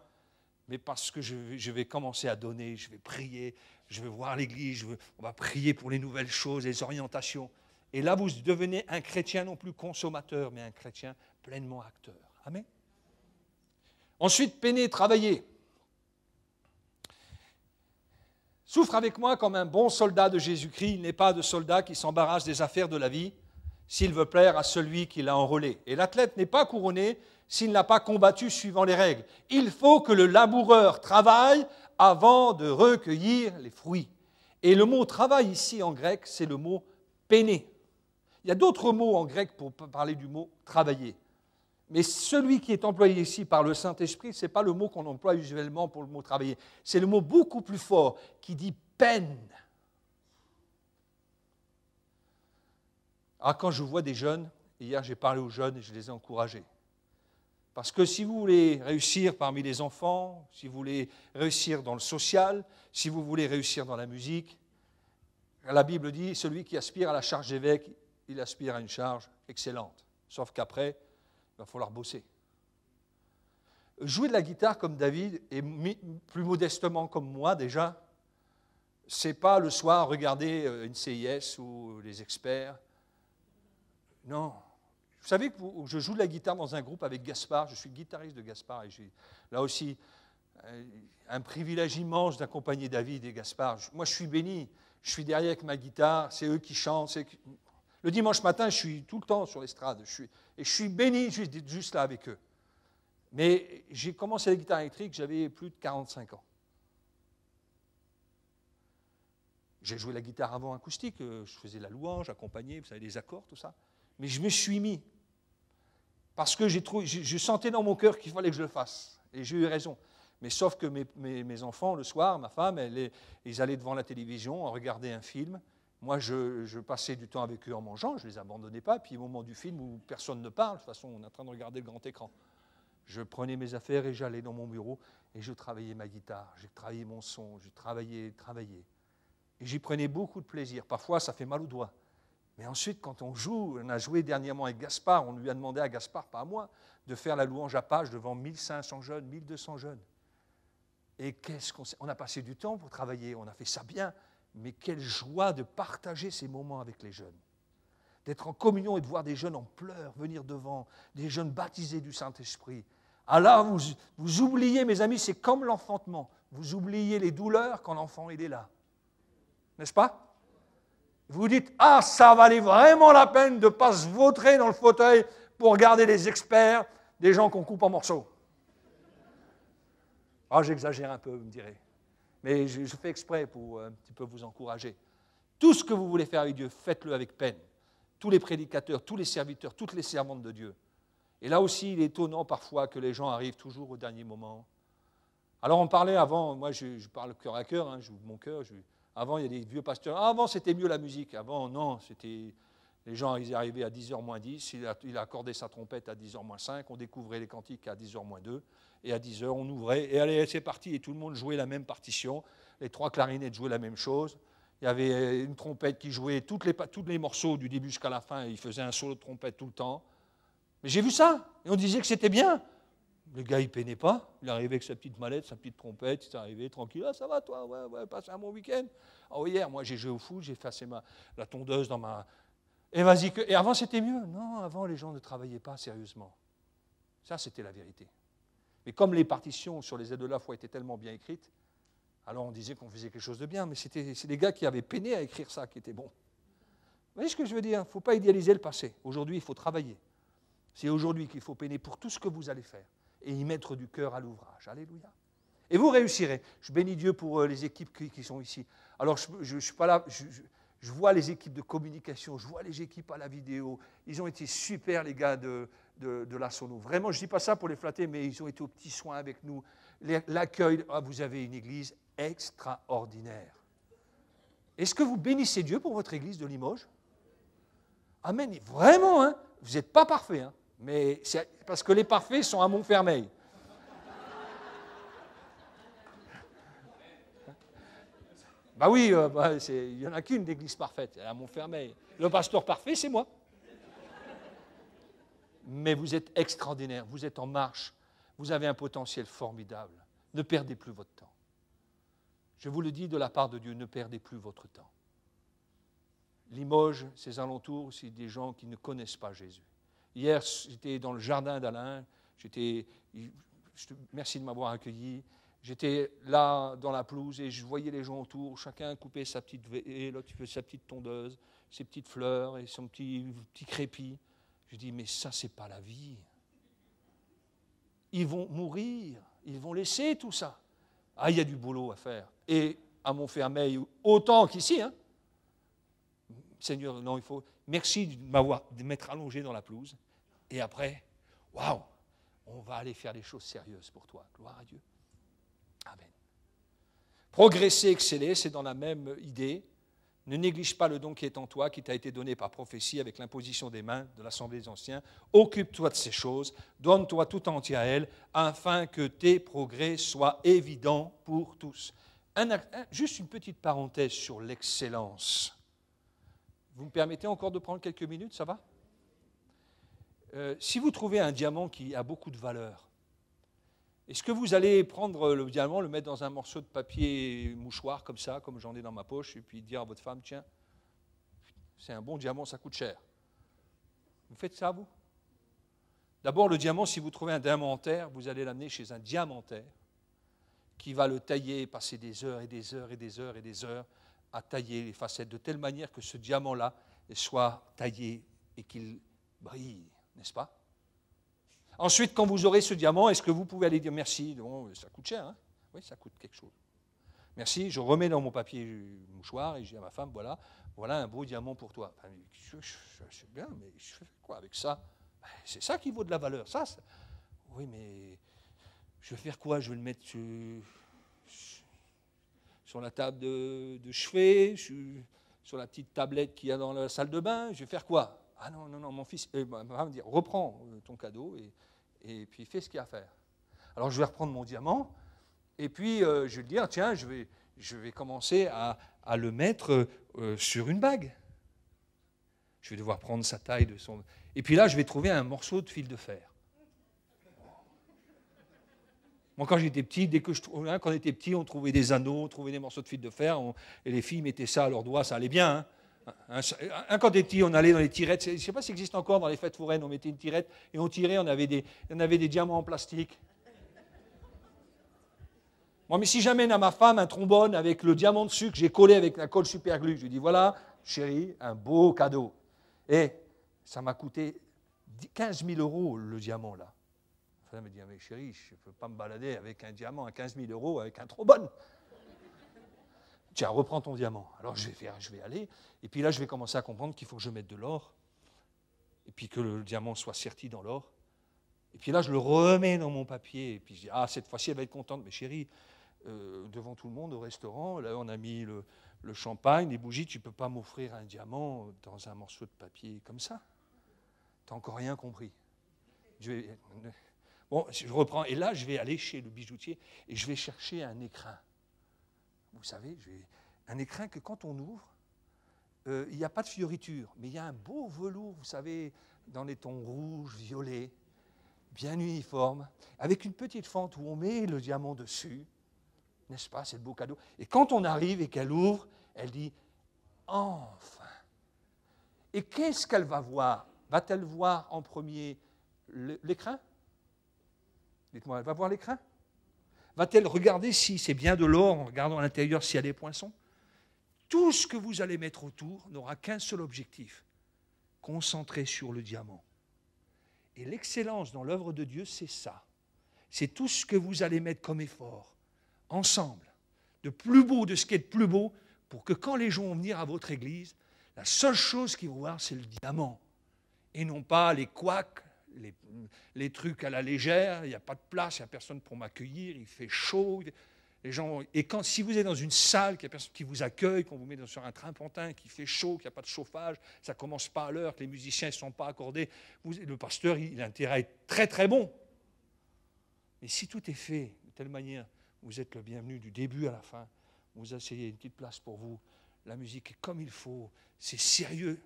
mais parce que je vais commencer à donner, je vais prier, je vais voir l'église, on va prier pour les nouvelles choses, les orientations. » Et là, vous devenez un chrétien non plus consommateur, mais un chrétien pleinement acteur. Amen. Ensuite, peiner, travailler. Souffre avec moi comme un bon soldat de Jésus-Christ. Il n'est pas de soldat qui s'embarrasse des affaires de la vie s'il veut plaire à celui qui l'a enrôlé. Et l'athlète n'est pas couronné s'il n'a pas combattu suivant les règles. Il faut que le laboureur travaille avant de recueillir les fruits. Et le mot travail ici en grec, c'est le mot peiner. Il y a d'autres mots en grec pour parler du mot travailler. Mais celui qui est employé ici par le Saint-Esprit, ce n'est pas le mot qu'on emploie usuellement pour le mot travailler. C'est le mot beaucoup plus fort qui dit peine. Ah, quand je vois des jeunes, hier j'ai parlé aux jeunes et je les ai encouragés. Parce que si vous voulez réussir parmi les enfants, si vous voulez réussir dans le social, si vous voulez réussir dans la musique, la Bible dit, celui qui aspire à la charge d'évêque, il aspire à une charge excellente. Sauf qu'après, il va falloir bosser. Jouer de la guitare comme David, et plus modestement comme moi déjà, c'est pas le soir regarder une CIS ou les experts. Non. Vous savez que je joue de la guitare dans un groupe avec Gaspard, je suis guitariste de Gaspard, et j'ai là aussi un privilège immense d'accompagner David et Gaspard. Moi je suis béni, je suis derrière avec ma guitare, c'est eux qui chantent. Le dimanche matin, je suis tout le temps sur l'estrade, et je suis béni juste là avec eux. Mais j'ai commencé la guitare électrique, j'avais plus de 45 ans. J'ai joué la guitare avant acoustique, je faisais la louange, j'accompagnais, vous savez, les accords, tout ça. Mais je me suis mis, parce que je sentais dans mon cœur qu'il fallait que je le fasse. Et j'ai eu raison. Mais sauf que mes enfants, le soir, ma femme, ils allaient devant la télévision, regarder un film. Moi, je passais du temps avec eux en mangeant, je ne les abandonnais pas. Puis au moment du film où personne ne parle, de toute façon, on est en train de regarder le grand écran. Je prenais mes affaires et j'allais dans mon bureau et je travaillais ma guitare, j'ai travaillé mon son, j'ai travaillé. Et j'y prenais beaucoup de plaisir. Parfois, ça fait mal aux doigts. Mais ensuite, quand on joue, on a joué dernièrement avec Gaspard, on lui a demandé à Gaspard, pas à moi, de faire la louange à page devant 1500 jeunes, 1200 jeunes. Et on a passé du temps pour travailler, on a fait ça bien, mais quelle joie de partager ces moments avec les jeunes. D'être en communion et de voir des jeunes en pleurs venir devant, des jeunes baptisés du Saint-Esprit. Alors vous oubliez, mes amis, c'est comme l'enfantement. Vous oubliez les douleurs quand l'enfant il est là. N'est-ce pas? Vous vous dites, ah, ça valait vraiment la peine de ne pas se vautrer dans le fauteuil pour regarder les experts, des gens qu'on coupe en morceaux. Ah, j'exagère un peu, vous me direz. Mais je fais exprès pour un petit peu vous encourager. Tout ce que vous voulez faire avec Dieu, faites-le avec peine. Tous les prédicateurs, tous les serviteurs, toutes les servantes de Dieu. Et là aussi, il est étonnant parfois que les gens arrivent toujours au dernier moment. Alors on parlait avant, moi je parle cœur à cœur, j'ouvre mon cœur. Avant, il y a des vieux pasteurs. Avant, c'était mieux la musique. Avant, non, c'était... Les gens, ils arrivaient à 10h moins 10. Il a accordé sa trompette à 10h moins 5. On découvrait les cantiques à 10h moins 2. Et à 10h, on ouvrait. Et allez, c'est parti. Et tout le monde jouait la même partition. Les 3 clarinettes jouaient la même chose. Il y avait une trompette qui jouait tous les morceaux du début jusqu'à la fin. Il faisait un solo de trompette tout le temps. Mais j'ai vu ça. Et on disait que c'était bien. Le gars, il ne peinait pas. Il arrivait avec sa petite mallette, sa petite trompette. Il est arrivé tranquille. Ah, ça va, toi? Ouais, passe un bon week-end. Oh, hier, moi, j'ai joué au foot. J'ai fait la tondeuse dans ma... Et vas-y. Et avant, c'était mieux. Non, avant, les gens ne travaillaient pas sérieusement. Ça, c'était la vérité. Mais comme les partitions sur les aides de la foi étaient tellement bien écrites, alors on disait qu'on faisait quelque chose de bien. Mais c'est des gars qui avaient peiné à écrire ça qui était bon. Vous voyez ce que je veux dire? Il ne faut pas idéaliser le passé. Aujourd'hui, il faut travailler. C'est aujourd'hui qu'il faut peiner pour tout ce que vous allez faire et y mettre du cœur à l'ouvrage. Alléluia. Et vous réussirez. Je bénis Dieu pour les équipes qui sont ici. Alors, je ne suis pas là, je vois les équipes de communication, je vois les équipes à la vidéo. Ils ont été super, les gars de la Sono. Vraiment, je ne dis pas ça pour les flatter, mais ils ont été aux petits soins avec nous. L'accueil, vous avez une église extraordinaire. Est-ce que vous bénissez Dieu pour votre église de Limoges? Amen. Vraiment, hein, vous n'êtes pas parfait, hein, mais c'est parce que les parfaits sont à Montfermeil. Bah oui, il n'y en a qu'une d'église parfaite, à Montfermeil. Le pasteur parfait, c'est moi. Mais vous êtes extraordinaire, vous êtes en marche, vous avez un potentiel formidable. Ne perdez plus votre temps. Je vous le dis de la part de Dieu, ne perdez plus votre temps. Limoges, ses alentours, c'est des gens qui ne connaissent pas Jésus. Hier, j'étais dans le jardin d'Alain, merci de m'avoir accueilli. J'étais là dans la pelouse et je voyais les gens autour, chacun coupait sa petite et l'autre sa petite tondeuse, ses petites fleurs et son petit crépi. Je dis, mais ça, c'est pas la vie. Ils vont mourir, ils vont laisser tout ça. Ah, il y a du boulot à faire. Et à Montfermeil, autant qu'ici, hein. Seigneur, non, il faut. Merci de m'être allongé dans la pelouse. Et après, waouh, on va aller faire des choses sérieuses pour toi. Gloire à Dieu. Amen. Progresser, exceller, c'est dans la même idée. Ne néglige pas le don qui est en toi, qui t'a été donné par prophétie avec l'imposition des mains de l'Assemblée des Anciens. Occupe-toi de ces choses, donne-toi tout entier à elles, afin que tes progrès soient évidents pour tous. Juste une petite parenthèse sur l'excellence. Vous me permettez encore de prendre quelques minutes, ça va? Si vous trouvez un diamant qui a beaucoup de valeur, est-ce que vous allez prendre le diamant, le mettre dans un morceau de papier mouchoir comme ça, comme j'en ai dans ma poche, et puis dire à votre femme, tiens, c'est un bon diamant, ça coûte cher. Vous faites ça, vous? D'abord, le diamant, si vous trouvez un diamant en terre, vous allez l'amener chez un diamantaire qui va le tailler, passer des heures et des heures et des heures et des heures à tailler les facettes de telle manière que ce diamant-là soit taillé et qu'il brille, n'est-ce pas? Ensuite, quand vous aurez ce diamant, est-ce que vous pouvez aller dire merci? Bon, ça coûte cher, hein? Oui, ça coûte quelque chose. Merci, je remets dans mon papier mouchoir et je dis à ma femme, voilà un beau diamant pour toi. Enfin, c'est bien, mais je fais quoi avec ça? C'est ça qui vaut de la valeur. Oui, mais je vais faire quoi? Je vais le mettre sur la table de chevet, sur la petite tablette qu'il y a dans la salle de bain. Je vais faire quoi? Ah non, mon fils va me dire, reprends ton cadeau et puis fais ce qu'il y a à faire. Alors je vais reprendre mon diamant et puis je vais dire, tiens, je vais commencer à le mettre sur une bague. Je vais devoir prendre sa taille de son... Et puis là, je vais trouver un morceau de fil de fer. Moi, quand j'étais petit, quand on était petit, on trouvait des anneaux, on trouvait des morceaux de fil de fer, et les filles mettaient ça à leurs doigts, ça allait bien. Hein. Quand on était petit, on allait dans les tirettes, je ne sais pas si ça existe encore dans les fêtes foraines, on mettait une tirette et on tirait, on avait des diamants en plastique. Moi, mais si j'amène à ma femme un trombone avec le diamant dessus que j'ai collé avec la colle superglue, je lui dis, voilà, chérie, un beau cadeau. Et ça m'a coûté 15 000 € le diamant, là. Elle me dit, mais chérie, je ne peux pas me balader avec un diamant à 15 000 € avec un trombone. Tiens, reprends ton diamant. Alors je vais aller, et puis là je vais commencer à comprendre qu'il faut que je mette de l'or, et puis que le diamant soit serti dans l'or. Et puis là je le remets dans mon papier, et puis je dis, ah cette fois-ci elle va être contente, mais chérie, devant tout le monde au restaurant, là on a mis le champagne, les bougies, tu ne peux pas m'offrir un diamant dans un morceau de papier comme ça. Tu n'as encore rien compris. Bon, je reprends, et là, je vais aller chez le bijoutier et je vais chercher un écrin. Vous savez, un écrin que quand on ouvre, il n'y a pas de fioriture, mais il y a un beau velours, vous savez, dans les tons rouges, violets, bien uniforme, avec une petite fente où on met le diamant dessus, n'est-ce pas, c'est le beau cadeau. Et quand on arrive et qu'elle ouvre, elle dit « Enfin !» Et qu'est-ce qu'elle va voir? Va-t-elle voir en premier l'écrin? Dites-moi, elle va voir l'écrin? Va-t-elle regarder si c'est bien de l'or en regardant à l'intérieur s'il y a des poinçons? Tout ce que vous allez mettre autour n'aura qu'un seul objectif, concentrer sur le diamant. Et l'excellence dans l'œuvre de Dieu, c'est ça. C'est tout ce que vous allez mettre comme effort ensemble, de plus beau, de ce qui est de plus beau, pour que quand les gens vont venir à votre église, la seule chose qu'ils vont voir, c'est le diamant. Et non pas les couacs, les trucs à la légère, il n'y a pas de place, il n'y a personne pour m'accueillir, il fait chaud. Les gens, et si vous êtes dans une salle, qu'il n'y a personne qui vous accueille, qu'on vous met sur un train-pantin, qu'il fait chaud, qu'il n'y a pas de chauffage, ça ne commence pas à l'heure, que les musiciens ne sont pas accordés, le pasteur, il a intérêt à être très très bon. Mais si tout est fait de telle manière, vous êtes le bienvenu du début à la fin, vous asseyez une petite place pour vous, la musique est comme il faut, c'est sérieux.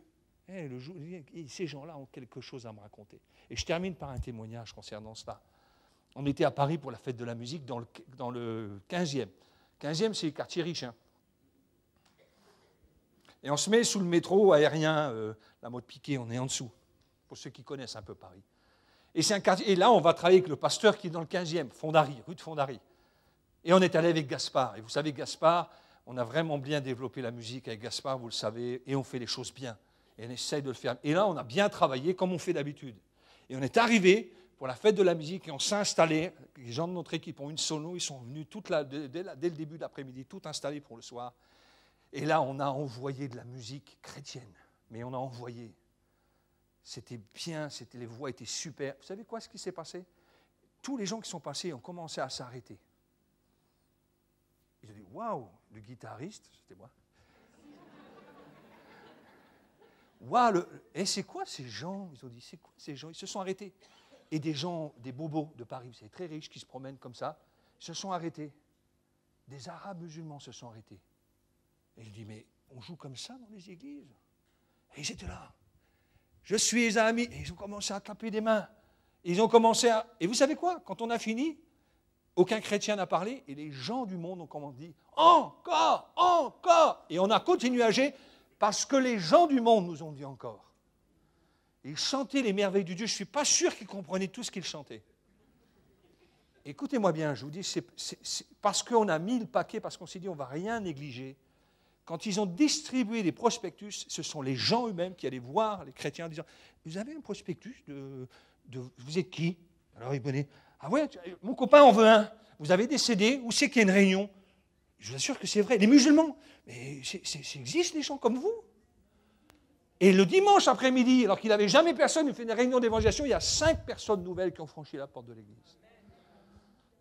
Ces gens-là ont quelque chose à me raconter. Et je termine par un témoignage concernant cela. On était à Paris pour la fête de la musique dans le 15e. 15e, c'est le quartier riche. Hein. Et on se met sous le métro aérien, la mode Piquet, on est en dessous, pour ceux qui connaissent un peu Paris. Et là, on va travailler avec le pasteur qui est dans le 15e, Fondary, rue de Fondary. Et on est allé avec Gaspard. Et vous savez, Gaspard, on a vraiment bien développé la musique avec Gaspard, vous le savez, et on fait les choses bien. Et on essaye de le faire. Et là, on a bien travaillé comme on fait d'habitude. Et on est arrivé pour la fête de la musique et on s'est installé. Les gens de notre équipe ont une sono, ils sont venus dès le début de l'après-midi, tout installé pour le soir. Et là, on a envoyé de la musique chrétienne. Mais on a envoyé. C'était bien, les voix étaient super. Vous savez quoi, ce qui s'est passé? Tous les gens qui sont passés ont commencé à s'arrêter. Ils ont dit, waouh, le guitariste, c'était moi. Waouh, et c'est quoi ces gens? Ils ont dit, c'est quoi ces gens? Ils se sont arrêtés. Et des gens, des bobos de Paris, c'est très riches, qui se promènent comme ça, se sont arrêtés. Des Arabes musulmans se sont arrêtés. Et je dis, mais on joue comme ça dans les églises? Et ils étaient là. Je suis un ami. Et ils ont commencé à taper des mains. Ils ont commencé à... Et vous savez quoi? Quand on a fini, aucun chrétien n'a parlé, et les gens du monde ont commencé à dire, encore, encore. Et on a continué à agir parce que les gens du monde nous ont dit encore. Ils chantaient les merveilles de Dieu. Je ne suis pas sûr qu'ils comprenaient tout ce qu'ils chantaient. Écoutez-moi bien, je vous dis, c'est parce qu'on a mis le paquet, parce qu'on s'est dit on ne va rien négliger. Quand ils ont distribué des prospectus, ce sont les gens eux-mêmes qui allaient voir les chrétiens en disant, vous avez un prospectus vous êtes qui? Alors ils venaient, ah ouais, mon copain en veut un. Vous avez des CD, où c'est qu'il y a une réunion? Je vous assure que c'est vrai. Les musulmans, mais ça existe des gens comme vous. Et le dimanche après-midi, alors qu'il n'avait jamais personne, il fait une réunion d'évangélisation, il y a 5 personnes nouvelles qui ont franchi la porte de l'église.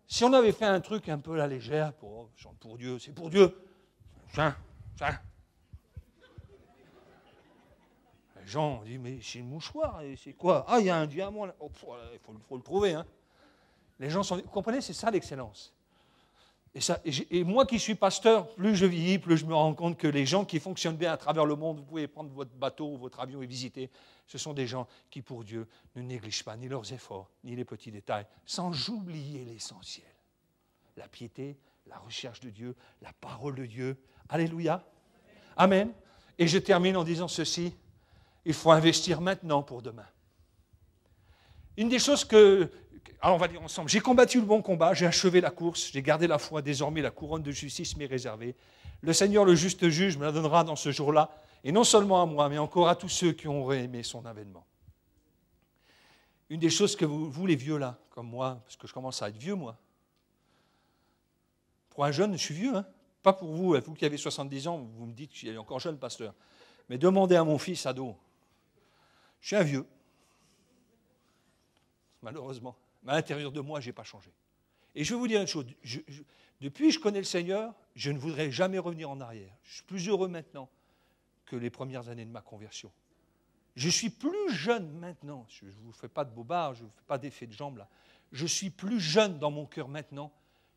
Si on avait fait un truc un peu à la légère, pour Dieu, c'est pour Dieu, ça. Les gens disent, mais c'est une mouchoir, c'est quoi? Ah, il y a un diamant là. Oh, il faut le trouver. Hein. Les gens sont... Vous comprenez, c'est ça l'excellence. Et moi qui suis pasteur, plus je vieillis, plus je me rends compte que les gens qui fonctionnent bien à travers le monde, vous pouvez prendre votre bateau ou votre avion et visiter, ce sont des gens qui, pour Dieu, ne négligent pas ni leurs efforts, ni les petits détails, sans oublier l'essentiel. La piété, la recherche de Dieu, la parole de Dieu. Alléluia. Amen. Et je termine en disant ceci, il faut investir maintenant pour demain. Une des choses alors on va dire ensemble, j'ai combattu le bon combat, j'ai achevé la course, j'ai gardé la foi, désormais la couronne de justice m'est réservée. Le Seigneur, le juste juge, me la donnera dans ce jour-là, et non seulement à moi, mais encore à tous ceux qui auraient aimé son avènement. Une des choses que vous les vieux là, comme moi, parce que je commence à être vieux moi, pour un jeune, je suis vieux, hein. Pas pour vous, vous qui avez 70 ans, vous me dites que je suis encore jeune pasteur, mais demandez à mon fils ado, je suis un vieux, malheureusement. Mais à l'intérieur de moi, je n'ai pas changé. Et je vais vous dire une chose, depuis que je connais le Seigneur, je ne voudrais jamais revenir en arrière. Je suis plus heureux maintenant que les premières années de ma conversion. Je suis plus jeune maintenant, je ne vous fais pas de bobards, je ne vous fais pas d'effet de jambes là. Je suis plus jeune dans mon cœur maintenant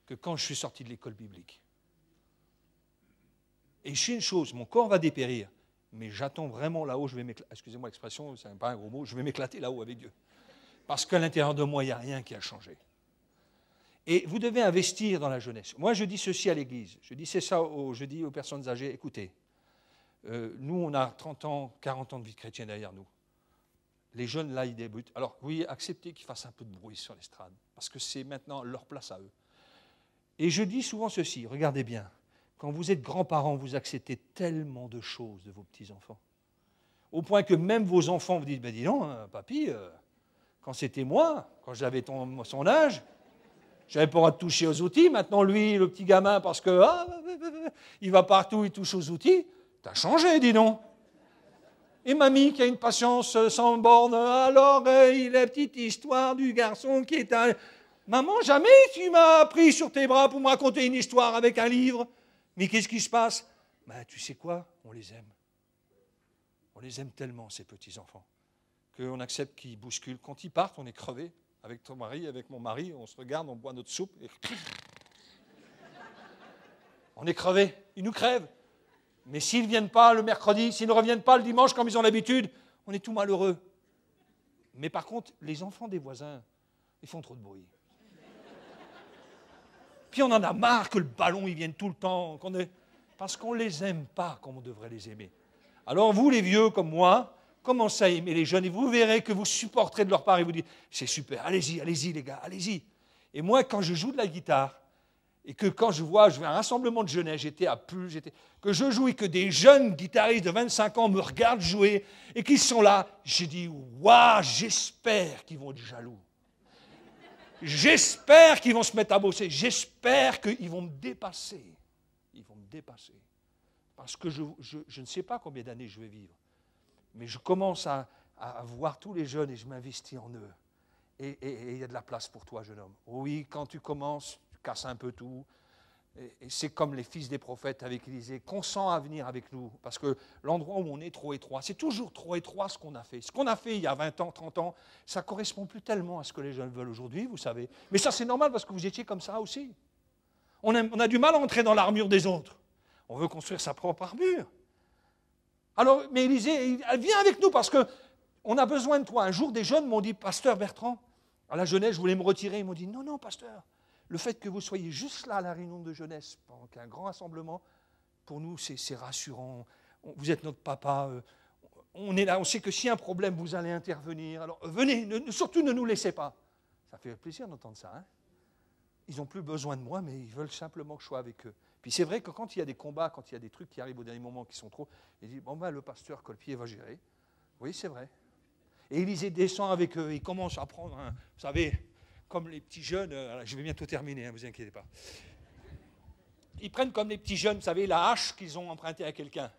que quand je suis sorti de l'école biblique. Et je sais une chose, mon corps va dépérir, mais j'attends vraiment là-haut, je vais m'éclater, excusez-moi l'expression, ce n'est pas un gros mot, je vais m'éclater là-haut avec Dieu. Parce qu'à l'intérieur de moi, il n'y a rien qui a changé. Et vous devez investir dans la jeunesse. Moi, je dis ceci à l'église. Je dis aux personnes âgées, écoutez, nous, on a 30 ans, 40 ans de vie chrétienne derrière nous. Les jeunes, là, ils débutent. Alors, oui, acceptez qu'ils fassent un peu de bruit sur l'estrade, parce que c'est maintenant leur place à eux. Et je dis souvent ceci, regardez bien, quand vous êtes grands-parents, vous acceptez tellement de choses de vos petits-enfants, au point que même vos enfants vous disent, ben dis donc, hein, papy... Quand c'était moi, quand j'avais son âge, Je n'avais pas le droit de toucher aux outils. Maintenant, lui, le petit gamin, parce que il va partout, il touche aux outils. T'as changé, dis donc. Et mamie qui a une patience sans borne. Alors, la petite histoire du garçon qui est un... Maman, jamais tu m'as pris sur tes bras pour me raconter une histoire avec un livre. Mais qu'est-ce qui se passe? Ben, tu sais quoi? On les aime. On les aime tellement, ces petits-enfants, qu'on accepte qu'ils bousculent. Quand ils partent, on est crevé. Avec ton mari, avec mon mari, on se regarde, on boit notre soupe. Et... on est crevé. Ils nous crèvent. Mais s'ils ne viennent pas le mercredi, s'ils ne reviennent pas le dimanche comme ils ont l'habitude, on est tout malheureux. Mais par contre, les enfants des voisins, ils font trop de bruit. Puis on en a marre que le ballon, il vienne tout le temps. Parce qu'on ne les aime pas comme on devrait les aimer. Alors vous, les vieux comme moi, commencez à aimer les jeunes et vous verrez que vous supporterez de leur part et vous dites, c'est super, allez-y, allez-y les gars, allez-y. Et moi, quand je joue de la guitare, et que quand je vais à un rassemblement de jeunesse, j'étais à Pull, que je joue et que des jeunes guitaristes de 25 ans me regardent jouer et qu'ils sont là, j'ai dit, waouh, j'espère qu'ils vont être jaloux. J'espère qu'ils vont se mettre à bosser. J'espère qu'ils vont me dépasser. Ils vont me dépasser. Parce que je ne sais pas combien d'années je vais vivre. Mais je commence à voir tous les jeunes et je m'investis en eux. Et il y a de la place pour toi, jeune homme. Oui, quand tu commences, tu casses un peu tout. Et c'est comme les fils des prophètes avec Élisée. Consent à venir avec nous. Parce que l'endroit où on est trop étroit, c'est toujours trop étroit ce qu'on a fait. Ce qu'on a fait il y a 20 ans, 30 ans, ça ne correspond plus tellement à ce que les jeunes veulent aujourd'hui, vous savez. Mais ça, c'est normal parce que vous étiez comme ça aussi. On a du mal à entrer dans l'armure des autres. On veut construire sa propre armure. Alors, mais Élisée, elle vient avec nous parce qu'on a besoin de toi. Un jour, des jeunes m'ont dit, Pasteur Bertrand, à la jeunesse, je voulais me retirer. Ils m'ont dit, non, non, pasteur, le fait que vous soyez juste là à la réunion de jeunesse, pendant qu'un grand rassemblement, pour nous, c'est rassurant. Vous êtes notre papa. On est là, on sait que s'il y a un problème, vous allez intervenir. Alors, venez, surtout ne nous laissez pas. Ça fait plaisir d'entendre ça. Hein? Ils n'ont plus besoin de moi, mais ils veulent simplement que je sois avec eux. Puis c'est vrai que quand il y a des combats, quand il y a des trucs qui arrivent au dernier moment qui sont trop, il dit, bon ben le pasteur Colpier va gérer. Oui, c'est vrai. Et Élisée descend avec eux, il commence à prendre, vous savez, comme les petits jeunes, je vais bientôt terminer, ne vous inquiétez pas. Ils prennent comme les petits jeunes, vous savez, la hache qu'ils ont empruntée à quelqu'un.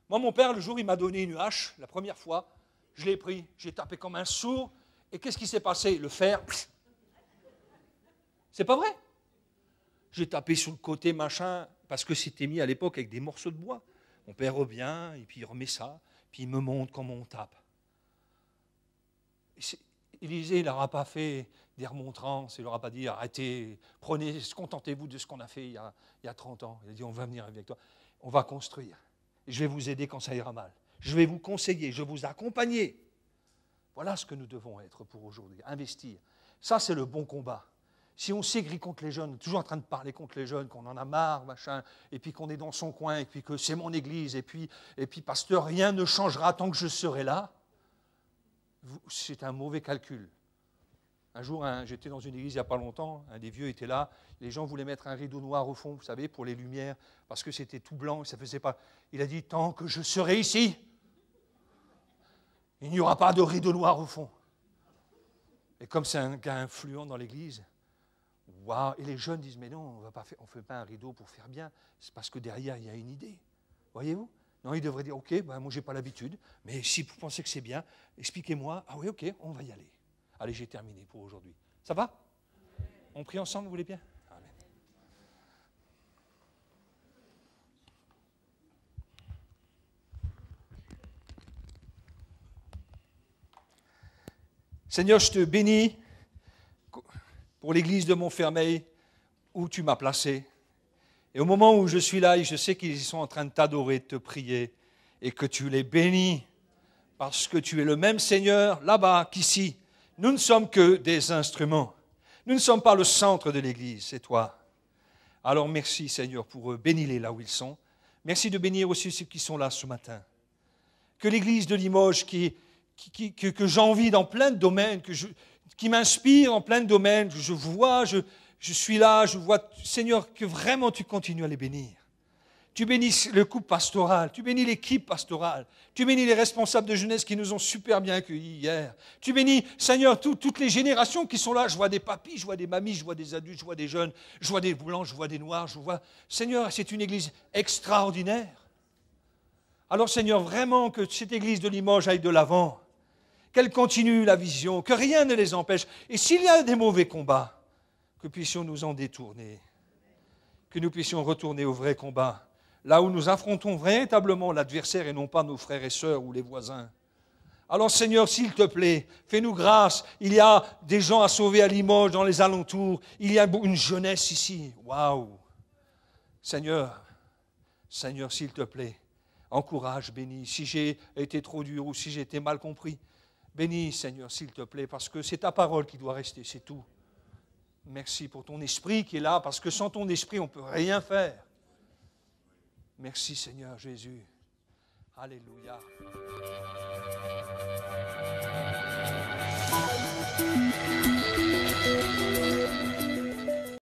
Moi, mon père, le jour, il m'a donné une hache, la première fois, je l'ai pris, j'ai tapé comme un sourd, et qu'est-ce qui s'est passé? Le fer, c'est pas vrai? J'ai tapé sur le côté, machin, parce que c'était mis à l'époque avec des morceaux de bois. Mon père revient, et puis il remet ça, puis il me montre comment on tape. Élisée, il n'aura pas fait des remontrances, il n'aura pas dit arrêtez, prenez, contentez-vous de ce qu'on a fait il y a 30 ans. Il a dit on va venir avec toi, on va construire. Je vais vous aider quand ça ira mal. Je vais vous conseiller, je vais vous accompagner. Voilà ce que nous devons être pour aujourd'hui, investir. Ça, c'est le bon combat. Si on s'aigrit contre les jeunes, toujours en train de parler contre les jeunes, qu'on en a marre, machin, et puis qu'on est dans son coin, et puis que c'est mon église, et puis pasteur, rien ne changera tant que je serai là, c'est un mauvais calcul. Un jour, j'étais dans une église il n'y a pas longtemps, un des vieux était là, les gens voulaient mettre un rideau noir au fond, vous savez, pour les lumières, parce que c'était tout blanc, ça ne faisait pas. Il a dit, tant que je serai ici, il n'y aura pas de rideau noir au fond. Et comme c'est un gars influent dans l'église, waouh, et les jeunes disent, mais non, on ne fait pas un rideau pour faire bien, c'est parce que derrière, il y a une idée. Voyez-vous? Non, il devrait dire, ok, ben, moi, je n'ai pas l'habitude, mais si vous pensez que c'est bien, expliquez-moi. Ah oui, ok, on va y aller. Allez, j'ai terminé pour aujourd'hui. Ça va? On prie ensemble, vous voulez bien? Amen. Seigneur, je te bénis pour l'église de Montfermeil où tu m'as placé. Et au moment où je suis là, je sais qu'ils sont en train de t'adorer, de te prier, et que tu les bénis, parce que tu es le même Seigneur là-bas qu'ici. Nous ne sommes que des instruments. Nous ne sommes pas le centre de l'Église, c'est toi. Alors merci Seigneur pour eux, bénis-les là où ils sont. Merci de bénir aussi ceux qui sont là ce matin. Que l'Église de Limoges, que j'envie dans plein de domaines, qui m'inspire en plein de domaines, je suis là, je vois, Seigneur, que vraiment tu continues à les bénir. Tu bénis le couple pastoral, tu bénis l'équipe pastorale, tu bénis les responsables de jeunesse qui nous ont super bien accueillis hier. Tu bénis, Seigneur, toutes les générations qui sont là. Je vois des papis, je vois des mamies, je vois des adultes, je vois des jeunes, je vois des blancs, je vois des noirs, je vois... Seigneur, c'est une église extraordinaire. Alors Seigneur, vraiment que cette église de Limoges aille de l'avant, qu'elle continue la vision, que rien ne les empêche. Et s'il y a des mauvais combats, que puissions nous en détourner, que nous puissions retourner au vrai combat, là où nous affrontons véritablement l'adversaire et non pas nos frères et sœurs ou les voisins. Alors Seigneur, s'il te plaît, fais-nous grâce. Il y a des gens à sauver à Limoges, dans les alentours. Il y a une jeunesse ici. Waouh! Seigneur, s'il te plaît, encourage, bénis. Si j'ai été trop dur ou si j'ai été mal compris, bénis, Seigneur, s'il te plaît, parce que c'est ta parole qui doit rester, c'est tout. Merci pour ton esprit qui est là, parce que sans ton esprit, on ne peut rien faire. Merci Seigneur Jésus. Alléluia.